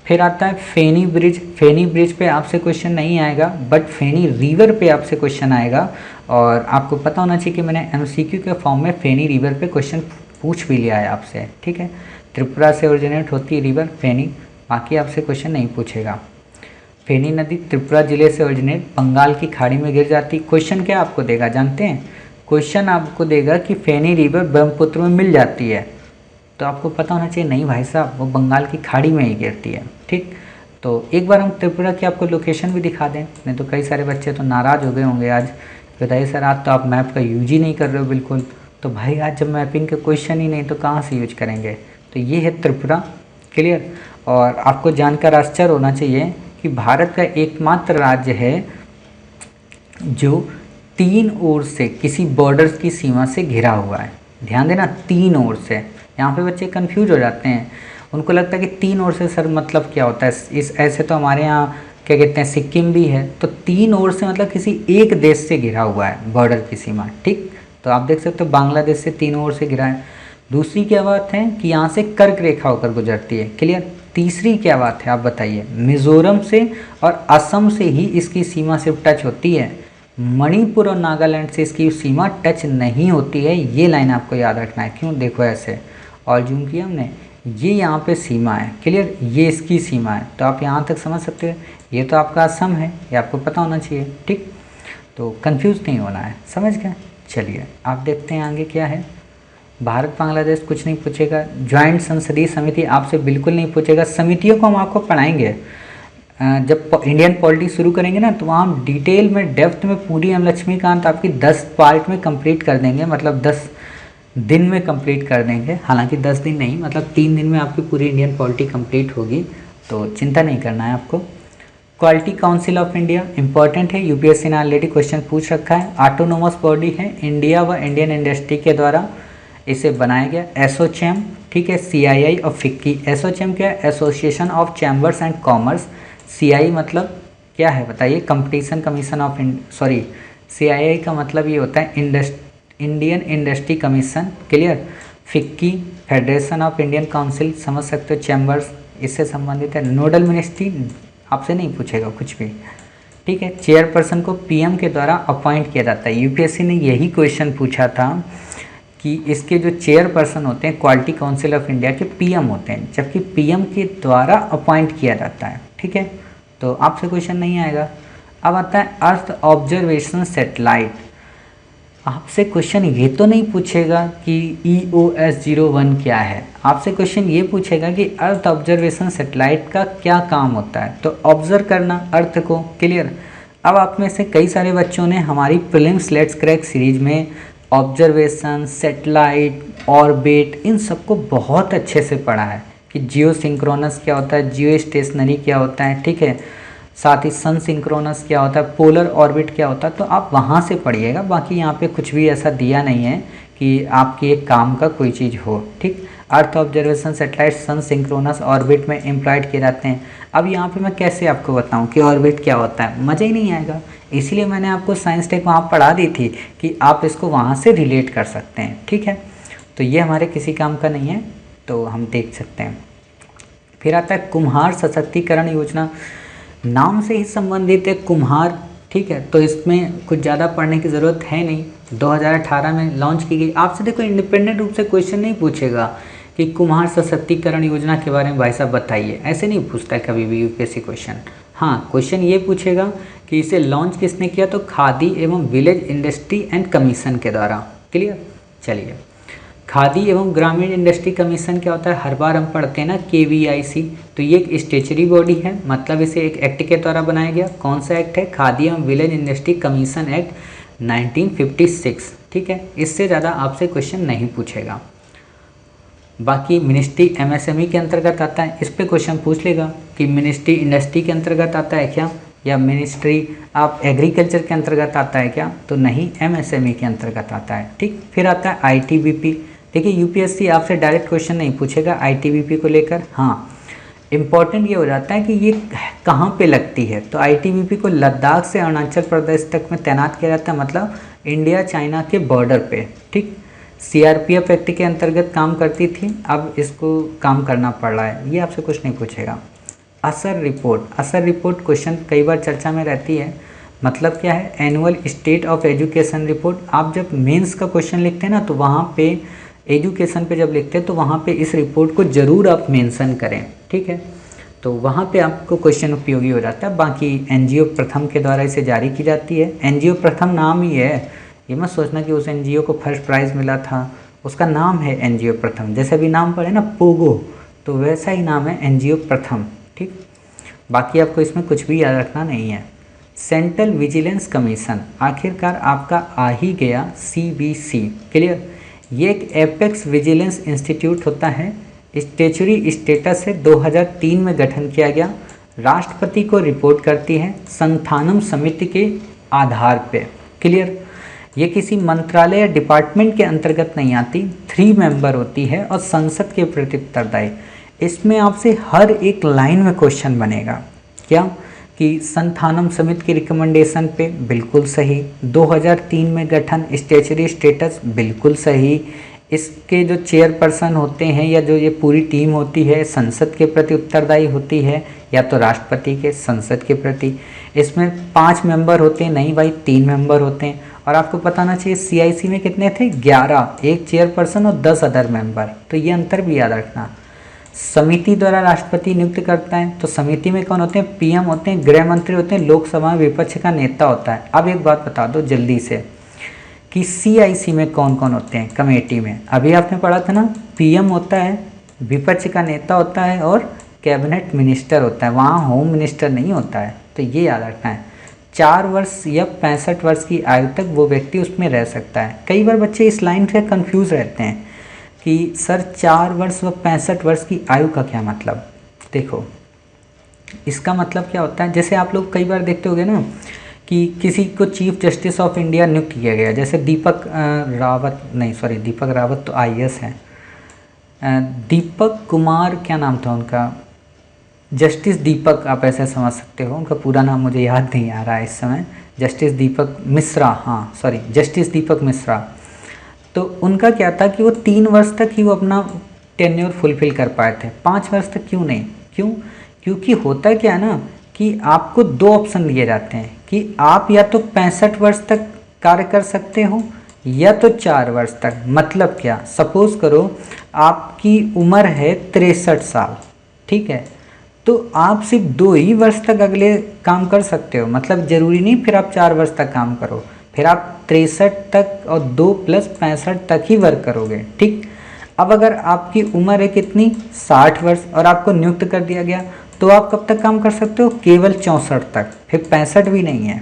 फिर आता है फेनी ब्रिज। फेनी ब्रिज पे आपसे क्वेश्चन नहीं आएगा, बट फेनी रिवर पे आपसे क्वेश्चन आएगा। और आपको पता होना चाहिए कि मैंने MCQ के फॉर्म में फेनी रिवर पे क्वेश्चन पूछ भी लिया है आपसे। ठीक है, त्रिपुरा से ओरिजिनेट होती है रिवर फेनी, बाकी आपसे क्वेश्चन नहीं पूछेगा। फेनी नदी त्रिपुरा जिले से ओरिजिनेट बंगाल की खाड़ी में गिर जाती। क्वेश्चन क्या आपको देगा जानते हैं? क्वेश्चन आपको देगा कि फेनी रिवर ब्रह्मपुत्र में मिल जाती है, तो आपको पता होना चाहिए नहीं भाई साहब, वो बंगाल की खाड़ी में ही गिरती है। ठीक, तो एक बार हम त्रिपुरा की आपको लोकेशन भी दिखा दें, नहीं तो कई सारे बच्चे तो नाराज़ हो गए होंगे आज, बताइए सर आज तो आप मैप का यूज ही नहीं कर रहे हो बिल्कुल। तो भाई आज जब मैपिंग के क्वेश्चन ही नहीं तो कहाँ से यूज करेंगे? तो ये है त्रिपुरा। क्लियर? और आपको जानकर आश्चर्य होना चाहिए कि भारत का एकमात्र राज्य है जो 3 ओर से किसी बॉर्डर्स की सीमा से घिरा हुआ है। ध्यान देना, 3 ओर से। यहाँ पे बच्चे कंफ्यूज हो जाते हैं, उनको लगता है कि 3 ओर से सर मतलब क्या होता है? इस ऐसे तो हमारे यहाँ क्या कहते हैं, सिक्किम भी है, तो 3 ओर से मतलब किसी एक देश से घिरा हुआ है बॉर्डर की सीमा। ठीक, तो आप देख सकते हो बांग्लादेश से 3 ओर से घिरा है। दूसरी क्या बात है कि यहाँ से कर्क रेखा होकर गुजरती है। क्लियर? तीसरी क्या बात है आप बताइए? मिजोरम से और असम से ही इसकी सीमा सिर्फ टच होती है, मणिपुर और नागालैंड से इसकी सीमा टच नहीं होती है। ये लाइन आपको याद रखना है। क्यों? देखो ऐसे और जूम किया हमने, ये यहाँ पे सीमा है। क्लियर? ये इसकी सीमा है, तो आप यहाँ तक समझ सकते हो। ये तो आपका असम है, ये आपको पता होना चाहिए। ठीक, तो कंफ्यूज नहीं होना है, समझ गए? चलिए आप देखते हैं आगे क्या है। भारत बांग्लादेश कुछ नहीं पूछेगा। ज्वाइंट संसदीय समिति आपसे बिल्कुल नहीं पूछेगा। समितियों को हम आपको पढ़ाएंगे, जब इंडियन पॉलिटिक्स शुरू करेंगे ना, तो वहाँ हम डिटेल में डेप्थ में पूरी हम लक्ष्मीकांत आपकी 10 पार्ट में कंप्लीट कर देंगे, मतलब 10 दिन में कंप्लीट कर देंगे। हालांकि 10 दिन नहीं, मतलब 3 दिन में आपकी पूरी इंडियन पॉलिटी कंप्लीट होगी, तो चिंता नहीं करना है आपको। Quality council of India important है, UPSC ने ऑलरेडी क्वेश्चन पूछ रखा है। ऑटोनोमस बॉडी है, इंडिया व इंडियन इंडस्ट्री के द्वारा इसे बनाया गया। एसोचैम, ठीक है, CII और फिक्की। एसोचैम क्या है? Association of chambers and commerce. CI मतलब क्या है बताइए? Competition commission of sorry, CII का मतलब ये होता है Indian industry commission. Clear? FICCI federation of Indian council, समझ सकते हो, चैम्बर्स इससे संबंधित है। नोडल मिनिस्ट्री आपसे नहीं पूछेगा कुछ भी। ठीक है, चेयरपर्सन को PM के द्वारा अपॉइंट किया जाता है। UPSC ने यही क्वेश्चन पूछा था कि इसके जो चेयरपर्सन होते हैं क्वालिटी काउंसिल ऑफ इंडिया के PM होते हैं, जबकि PM के द्वारा अपॉइंट किया जाता है। ठीक है, तो आपसे क्वेश्चन नहीं आएगा। अब आता है अर्थ ऑब्जर्वेशन सैटेलाइट। आपसे क्वेश्चन ये तो नहीं पूछेगा कि EOS-01 क्या है, आपसे क्वेश्चन ये पूछेगा कि अर्थ ऑब्जर्वेशन सैटेलाइट का क्या काम होता है। तो ऑब्जर्व करना अर्थ को। क्लियर? अब आप में से कई सारे बच्चों ने हमारी प्रीलिम्स लेट्स क्रैक सीरीज में ऑब्जर्वेशन, सैटेलाइट, ऑर्बिट, इन सबको बहुत अच्छे से पढ़ा है कि जियो सिंक्रोनस क्या होता है, जियो स्टेशनरी क्या होता है, ठीक है, साथ ही सन सिंक्रोनस क्या होता है, पोलर ऑर्बिट क्या होता है, तो आप वहाँ से पढ़िएगा। बाकी यहाँ पे कुछ भी ऐसा दिया नहीं है कि आपके एक काम का कोई चीज़ हो, ठीक। अर्थ ऑब्जर्वेशन सैटेलाइट सन सिंक्रोनस ऑर्बिट में एम्प्लॉयड किए जाते हैं। अब यहाँ पे मैं कैसे आपको बताऊँ कि ऑर्बिट क्या होता है, मज़ा ही नहीं आएगा। इसलिए मैंने आपको साइंस टेक वहाँ पढ़ा दी थी कि आप इसको वहाँ से रिलेट कर सकते हैं, ठीक है। तो ये हमारे किसी काम का नहीं है, तो हम देख सकते हैं। फिर आता है कुम्हार सशक्तिकरण योजना, नाम से ही संबंधित है कुम्हार, ठीक है। तो इसमें कुछ ज़्यादा पढ़ने की ज़रूरत है नहीं, 2018 में लॉन्च की गई। आपसे देखो इंडिपेंडेंट रूप से क्वेश्चन नहीं पूछेगा कि कुम्हार सशक्तिकरण योजना के बारे में भाई साहब बताइए, ऐसे नहीं पूछता है कभी भी यूपीएससी क्वेश्चन। हाँ, क्वेश्चन ये पूछेगा कि इसे लॉन्च किसने किया, तो खादी एवं विलेज इंडस्ट्री एंड कमीशन के द्वारा। क्लियर। चलिए, खादी एवं ग्रामीण इंडस्ट्री कमीशन क्या होता है, हर बार हम पढ़ते हैं ना KVIC, तो ये एक स्टेचुरी बॉडी है, मतलब इसे एक एक्ट के द्वारा बनाया गया। कौन सा एक्ट है, खादी एवं विलेज इंडस्ट्री कमीशन एक्ट 1956, ठीक है। इससे ज़्यादा आपसे क्वेश्चन नहीं पूछेगा। बाकी मिनिस्ट्री MSME के अंतर्गत आता है, इस पर क्वेश्चन पूछ लेगा कि मिनिस्ट्री इंडस्ट्री के अंतर्गत आता है क्या, या मिनिस्ट्री आप एग्रीकल्चर के अंतर्गत आता है क्या, तो नहीं, MSME के अंतर्गत आता है, ठीक। फिर आता है ITBP। देखिए यूपीएससी आपसे डायरेक्ट क्वेश्चन नहीं पूछेगा ITBP को लेकर। हाँ, इम्पॉर्टेंट ये हो जाता है कि ये कहाँ पे लगती है, तो ITBP को लद्दाख से अरुणाचल प्रदेश तक में तैनात किया जाता है, मतलब इंडिया चाइना के बॉर्डर पे, ठीक। CRPF एक्ट के अंतर्गत काम करती थी, अब इसको काम करना पड़ रहा है, ये आपसे कुछ नहीं पूछेगा। असर रिपोर्ट क्वेश्चन कई बार चर्चा में रहती है, मतलब क्या है, annual state of education report. आप जब मेंस का क्वेश्चन लिखते हैं ना, तो वहाँ पे एजुकेशन पे जब लिखते हैं तो वहाँ पे इस रिपोर्ट को ज़रूर आप मेंशन करें, ठीक है। तो वहाँ पे आपको क्वेश्चन उपयोगी हो जाता है। बाकी NGO प्रथम के द्वारा इसे जारी की जाती है। NGO प्रथम नाम ही है, ये मत सोचना कि उस NGO को फर्स्ट प्राइज़ मिला था, उसका नाम है NGO प्रथम। जैसे अभी नाम पढ़े ना पोगो, तो वैसा ही नाम है NGO प्रथम, ठीक। बाकी आपको इसमें कुछ भी याद रखना नहीं है। सेंट्रल विजिलेंस कमीशन, आखिरकार आपका आ ही गया CVC। क्लियर। ये एक एपेक्स विजिलेंस इंस्टीट्यूट होता है, स्टेचुरी स्टेटस है, 2003 में गठन किया गया, राष्ट्रपति को रिपोर्ट करती है संथानम समिति के आधार पे। क्लियर। ये किसी मंत्रालय या डिपार्टमेंट के अंतर्गत नहीं आती, 3 मेंबर होती है और संसद के प्रति उत्तरदायी। इसमें आपसे हर एक लाइन में क्वेश्चन बनेगा, क्या कि संथानम समिति की रिकमेंडेशन पे, बिल्कुल सही। 2003 में गठन, स्टेचुरी स्टेटस, बिल्कुल सही। इसके जो चेयरपर्सन होते हैं या जो ये पूरी टीम होती है, संसद के प्रति उत्तरदायी होती है या तो राष्ट्रपति के, संसद के प्रति। इसमें 5 मेंबर होते हैं, नहीं भाई 3 मेंबर होते हैं। और आपको पता होना चाहिए CIC में कितने थे, 11, एक चेयरपर्सन और 10 अदर मेंबर, तो ये अंतर भी याद रखना। समिति द्वारा राष्ट्रपति नियुक्त करता है, तो समिति में कौन होते हैं, PM होते हैं, गृह मंत्री होते हैं, लोकसभा में विपक्ष का नेता होता है। अब एक बात बता दो जल्दी से कि CIC में कौन कौन होते हैं कमेटी में, अभी आपने पढ़ा था ना, PM होता है, विपक्ष का नेता होता है और कैबिनेट मिनिस्टर होता है, वहाँ होम मिनिस्टर नहीं होता है, तो ये याद रखना है। 4 वर्ष या 65 वर्ष की आयु तक वो व्यक्ति उसमें रह सकता है। कई बार बच्चे इस लाइन से कंफ्यूज रहते हैं कि सर 4 वर्ष व 65 वर्ष की आयु का क्या मतलब। देखो इसका मतलब क्या होता है, जैसे आप लोग कई बार देखते होंगे ना कि किसी को चीफ जस्टिस ऑफ इंडिया नियुक्त किया गया, जैसे दीपक रावत तो IAS है, दीपक कुमार क्या नाम था उनका, जस्टिस दीपक, आप ऐसे समझ सकते हो, उनका पूरा नाम मुझे याद नहीं आ रहा है इस समय, जस्टिस दीपक मिश्रा, जस्टिस दीपक मिश्रा। तो उनका क्या था कि वो 3 वर्ष तक ही वो अपना टेन्योर फुलफिल कर पाए थे, 5 वर्ष तक क्यों नहीं, क्योंकि होता क्या है ना कि आपको 2 ऑप्शन दिए जाते हैं कि आप या तो 65 वर्ष तक कार्य कर सकते हो या तो 4 वर्ष तक। मतलब क्या, सपोज करो आपकी उम्र है 63 साल, ठीक है, तो आप सिर्फ 2 ही वर्ष तक अगले काम कर सकते हो, मतलब ज़रूरी नहीं फिर आप 4 वर्ष तक काम करो, फिर आप 63 तक और 2 + 65 तक ही वर्क करोगे, ठीक। अब अगर आपकी उम्र है कितनी, 60 वर्ष, और आपको नियुक्त कर दिया गया, तो आप कब तक काम कर सकते हो, केवल 64 तक, फिर 65 भी नहीं है।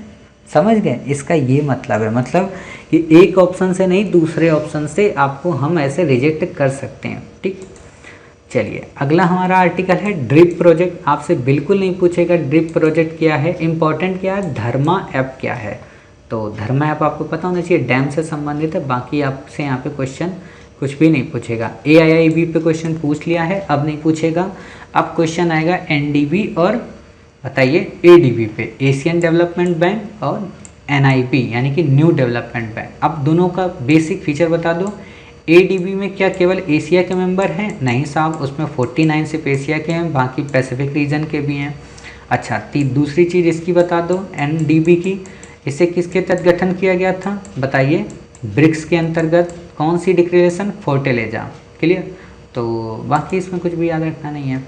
समझ गए, इसका ये मतलब है, मतलब कि एक ऑप्शन से नहीं दूसरे ऑप्शन से आपको हम ऐसे रिजेक्ट कर सकते हैं, ठीक। चलिए अगला हमारा आर्टिकल है ड्रिप प्रोजेक्ट। आपसे बिल्कुल नहीं पूछेगा ड्रिप प्रोजेक्ट क्या है, इम्पॉर्टेंट क्या है, धर्मा ऐप क्या है। तो धर्मा ऐप आपको पता होना चाहिए, डैम से संबंधित है। बाकी आपसे यहाँ पे क्वेश्चन कुछ भी नहीं पूछेगा। AIIB पे क्वेश्चन पूछ लिया है, अब नहीं पूछेगा। अब क्वेश्चन आएगा NDB और बताइए ADB पे, एशियन डेवलपमेंट बैंक और NIB यानी कि न्यू डेवलपमेंट बैंक। अब दोनों का बेसिक फीचर बता दो। ADB में क्या केवल एशिया के मेंबर हैं? नहीं साहब, उसमें 49 सिर्फ एशिया के हैं, बाकी पैसिफिक रीजन के भी हैं। अच्छा, दूसरी चीज़ इसकी बता दो NDB की, इसे किसके तहत गठन किया गया था बताइए? ब्रिक्स के अंतर्गत। कौन सी डिक्लेरेशन? फोर्टेलेजा। क्लियर? तो बाकी इसमें कुछ भी याद रखना नहीं है।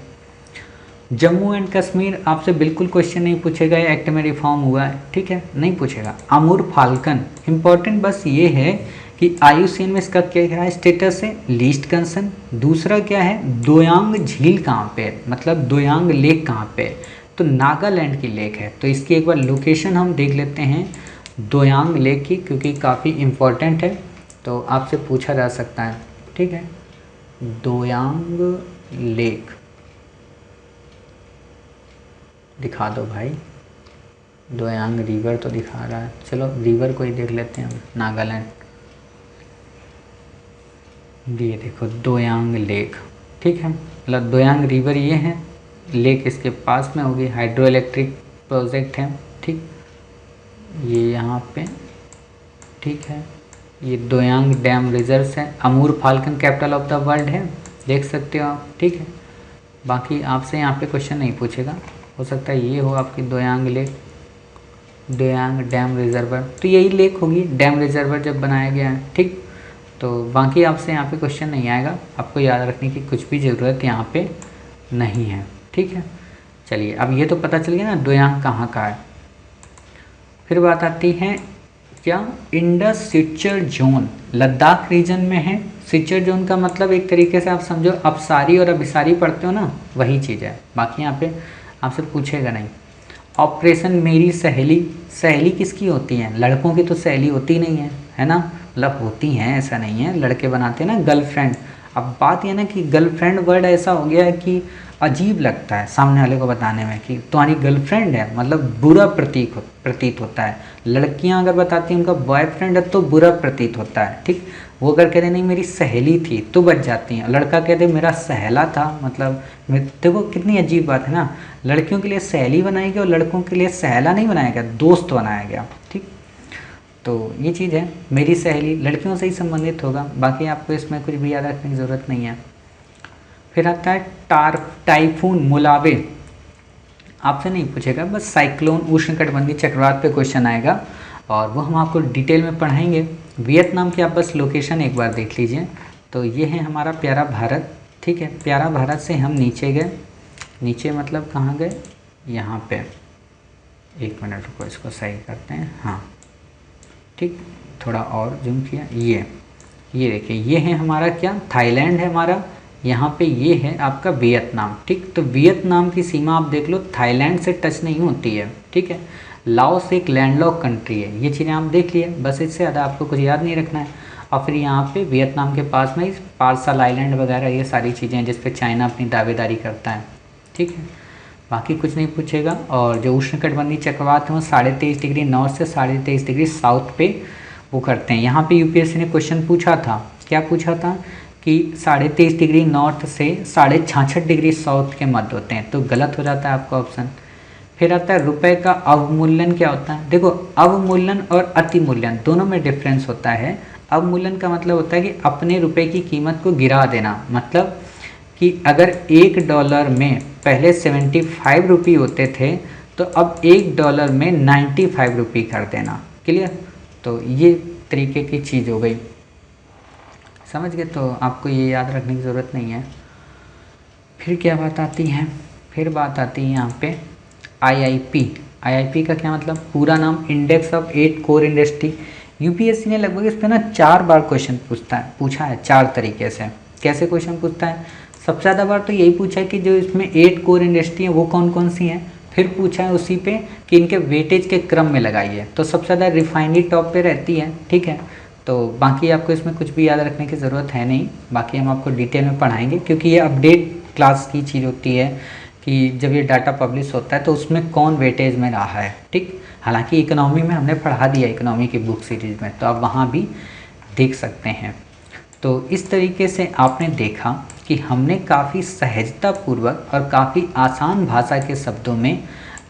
जम्मू एंड कश्मीर आपसे बिल्कुल क्वेश्चन नहीं पूछेगा, ये एक्ट में रिफॉर्म हुआ है, ठीक है, नहीं पूछेगा। अमूर फाल्कन इम्पॉर्टेंट बस ये है कि IUCN में इसका क्या है स्टेटस है, लीस्ट कंसर्न। दूसरा क्या है, दोयांग झील कहाँ पे है, मतलब दोयांग लेक कहाँ पे है, तो नागालैंड की लेक है। तो इसकी एक बार लोकेशन हम देख लेते हैं दोयांग लेक की, क्योंकि काफ़ी इम्पोर्टेंट है, तो आपसे पूछा जा सकता है, ठीक है। दोयांग लेक दिखा दो भाई, दोयांग रिवर तो दिखा रहा है, चलो रिवर को ही देख लेते हैं हम, नागालैंड। ये देखो दोयांग लेक, ठीक है, मतलब दोयांग रिवर ये है, लेक इसके पास में होगी, हाइड्रो इलेक्ट्रिक प्रोजेक्ट है, ठीक, ये यहाँ पे, ठीक है। ये दोयांग डैम रिजर्व्स है। Amur falcon capital of the world है, देख सकते हो आप, ठीक है। बाकी आपसे यहाँ पे क्वेश्चन नहीं पूछेगा, हो सकता है ये हो आपकी Doyang lake, Doyang dam reservoir, तो यही लेक होगी डैम रिजर्वर जब बनाया गया है, ठीक। तो बाकी आपसे यहाँ पे क्वेश्चन नहीं आएगा, आपको याद रखने की कुछ भी ज़रूरत यहाँ पे नहीं है, ठीक है। चलिए अब ये तो पता चल गया ना दोयांग कहाँ का है। फिर बात आती है क्या, इंडस सिचर जोन लद्दाख रीजन में है। सिचर जोन का मतलब एक तरीके से आप समझो अपसारी और अभिसारी पढ़ते हो ना, वही चीज़ है। बाकी यहाँ पे आपसे पूछेगा नहीं। ऑपरेशन मेरी सहेली, सहेली किसकी होती है? लड़कों की तो सहेली होती नहीं है ना, मतलब होती हैं ऐसा नहीं है, लड़के बनाते हैं ना गर्लफ्रेंड। अब बात यह ना कि गर्लफ्रेंड वर्ड ऐसा हो गया है कि अजीब लगता है सामने वाले को बताने में कि तुम्हारी गर्लफ्रेंड है, मतलब बुरा प्रतीत होता है। लड़कियां अगर बताती हैं उनका बॉयफ्रेंड है तो बुरा प्रतीत होता है, ठीक। वो अगर कहते नहीं मेरी सहेली थी तो बच जाती हैं। लड़का कहते मेरा सहेला था, मतलब देखो कितनी अजीब बात है ना, लड़कियों के लिए सहेली बनाई गई और लड़कों के लिए सहेला नहीं बनाया गया, दोस्त बनाया गया, ठीक। तो ये चीज़ है, मेरी सहेली लड़कियों से ही संबंधित होगा, बाकी आपको इसमें कुछ भी याद रखने की ज़रूरत नहीं है। फिर आता है टाइफून मुलावे, आपसे नहीं पूछेगा, बस साइक्लोन उष्णकटिबंधीय चक्रवात पे क्वेश्चन आएगा और वो हम आपको डिटेल में पढ़ाएंगे। वियतनाम की आप बस लोकेशन एक बार देख लीजिए। तो ये है हमारा प्यारा भारत, ठीक है। प्यारा भारत से हम नीचे गए, नीचे मतलब कहाँ गए, यहाँ पे, एक मिनट रुको इसको सही करते हैं, हाँ ठीक, थोड़ा और जूम किया। ये देखिए ये है हमारा क्या, थाईलैंड है हमारा, यहाँ पे ये है आपका वियतनाम, ठीक। तो वियतनाम की सीमा आप देख लो थाईलैंड से टच नहीं होती है, ठीक है। लाओस एक लैंडलॉक कंट्री है, ये चीज़ें आप देख लिए, बस इससे ज़्यादा आपको कुछ याद नहीं रखना है। और फिर यहाँ पे वियतनाम के पास में पार्सल आइलैंड वगैरह ये सारी चीज़ें हैं जिस पे चाइना अपनी दावेदारी करता है, ठीक है। बाकी कुछ नहीं पूछेगा। और जो उष्णकटिबंधीय चक्रवात है वो 23.5 डिग्री नॉर्थ से 23.5 डिग्री साउथ पे वो करते हैं। यहाँ पे यूपीएससी ने क्वेश्चन पूछा था, क्या पूछा था कि 23.5 डिग्री नॉर्थ से 66.5 डिग्री साउथ के मध्य होते हैं, तो गलत हो जाता है आपका ऑप्शन। फिर आता है रुपए का अवमूल्यन क्या होता है। देखो अवमूल्यन और अतिमूल्यन दोनों में डिफरेंस होता है। अवमूल्यन का मतलब होता है कि अपने रुपए की कीमत को गिरा देना, मतलब कि अगर $1 में पहले 75 रुपये होते थे तो अब $1 में 95 रुपये कर देना, क्लियर। तो ये तरीके की चीज़ हो गई, समझ गए। तो आपको ये याद रखने की ज़रूरत नहीं है। फिर क्या बात आती है, फिर बात आती है यहाँ पे IIP का क्या मतलब, पूरा नाम index of 8 core industry. UPSC ने लगभग इस पर ना 4 बार क्वेश्चन पूछा है 4 तरीके से। कैसे क्वेश्चन पूछता है, सबसे ज़्यादा बार तो यही पूछा है कि जो इसमें 8 कोर इंडस्ट्री है वो कौन कौन सी हैं। फिर पूछा है उसी पे कि इनके वेटेज के क्रम में लगाइए, तो सबसे ज़्यादा रिफाइनरी टॉप पे रहती है, ठीक है। तो बाकी आपको इसमें कुछ भी याद रखने की ज़रूरत है नहीं, बाकी हम आपको डिटेल में पढ़ाएंगे क्योंकि ये अपडेट क्लास की चीज़ होती है कि जब ये डाटा पब्लिश होता है तो उसमें कौन वेटेज में रहा है, ठीक। हालांकि इकोनॉमी में हमने पढ़ा दिया, इकोनॉमी की बुक सीरीज़ में, तो आप वहाँ भी देख सकते हैं। तो इस तरीके से आपने देखा कि हमने काफ़ी सहजतापूर्वक और काफ़ी आसान भाषा के शब्दों में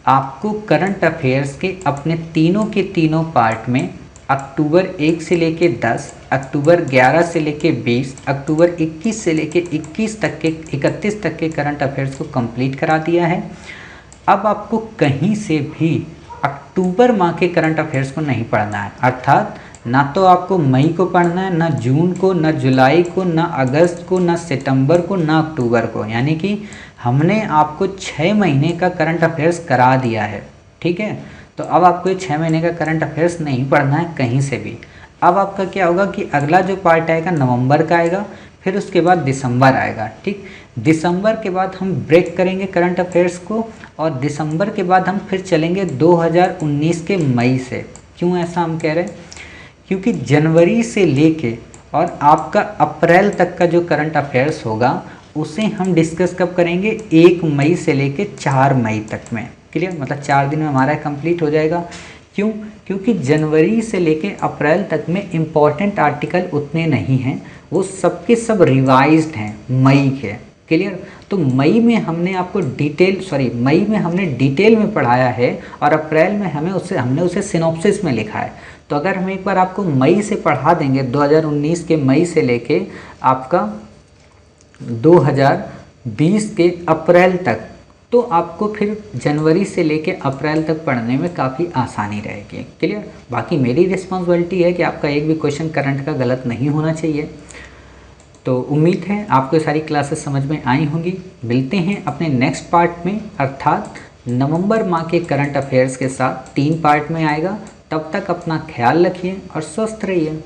आपको करंट अफेयर्स के अपने तीनों के तीनों पार्ट में अक्टूबर 1 से लेके 10, अक्टूबर 11 से लेके 20, अक्टूबर 21 से लेके 31 तक के 31 तक के करंट अफेयर्स को कंप्लीट करा दिया है। अब आपको कहीं से भी अक्टूबर माह के करंट अफेयर्स को नहीं पढ़ना है, अर्थात ना तो आपको मई को पढ़ना है, ना जून को, ना जुलाई को, ना अगस्त को, ना सितंबर को, ना अक्टूबर को। यानी कि हमने आपको 6 महीने का करंट अफेयर्स करा दिया है, ठीक है। तो अब आपको ये 6 महीने का करंट अफेयर्स नहीं पढ़ना है कहीं से भी। अब आपका क्या होगा कि अगला जो पार्ट आएगा नवंबर का आएगा, फिर उसके बाद दिसंबर आएगा, ठीक। दिसंबर के बाद हम ब्रेक करेंगे करंट अफेयर्स को, और दिसंबर के बाद हम फिर चलेंगे 2019 के मई से। क्यों ऐसा हम कह रहे हैं? क्योंकि जनवरी से लेके और आपका अप्रैल तक का जो करंट अफेयर्स होगा उसे हम डिस्कस कब करेंगे? 1 मई से लेके 4 मई तक में। क्लियर? मतलब 4 दिन में हमारा कंप्लीट हो जाएगा। क्यों? क्योंकि जनवरी से लेके अप्रैल तक में इम्पॉर्टेंट आर्टिकल उतने नहीं हैं, वो सबके सब रिवाइज्ड हैं मई के। क्लियर? तो मई में हमने आपको मई में हमने डिटेल में पढ़ाया है, और अप्रैल में हमने उसे सिनॉप्सिस में लिखा है। तो अगर हम एक बार आपको मई से पढ़ा देंगे, 2019 के मई से लेके आपका 2020 के अप्रैल तक, तो आपको फिर जनवरी से लेके अप्रैल तक पढ़ने में काफ़ी आसानी रहेगी। क्लियर? बाकी मेरी रिस्पॉन्सिबिलिटी है कि आपका एक भी क्वेश्चन करंट का गलत नहीं होना चाहिए। तो उम्मीद है आपको ये सारी क्लासेस समझ में आई होंगी। मिलते हैं अपने नेक्स्ट पार्ट में, अर्थात नवंबर माह के करंट अफेयर्स के साथ 3 पार्ट में आएगा। तब तक अपना ख्याल रखिए और स्वस्थ रहिए।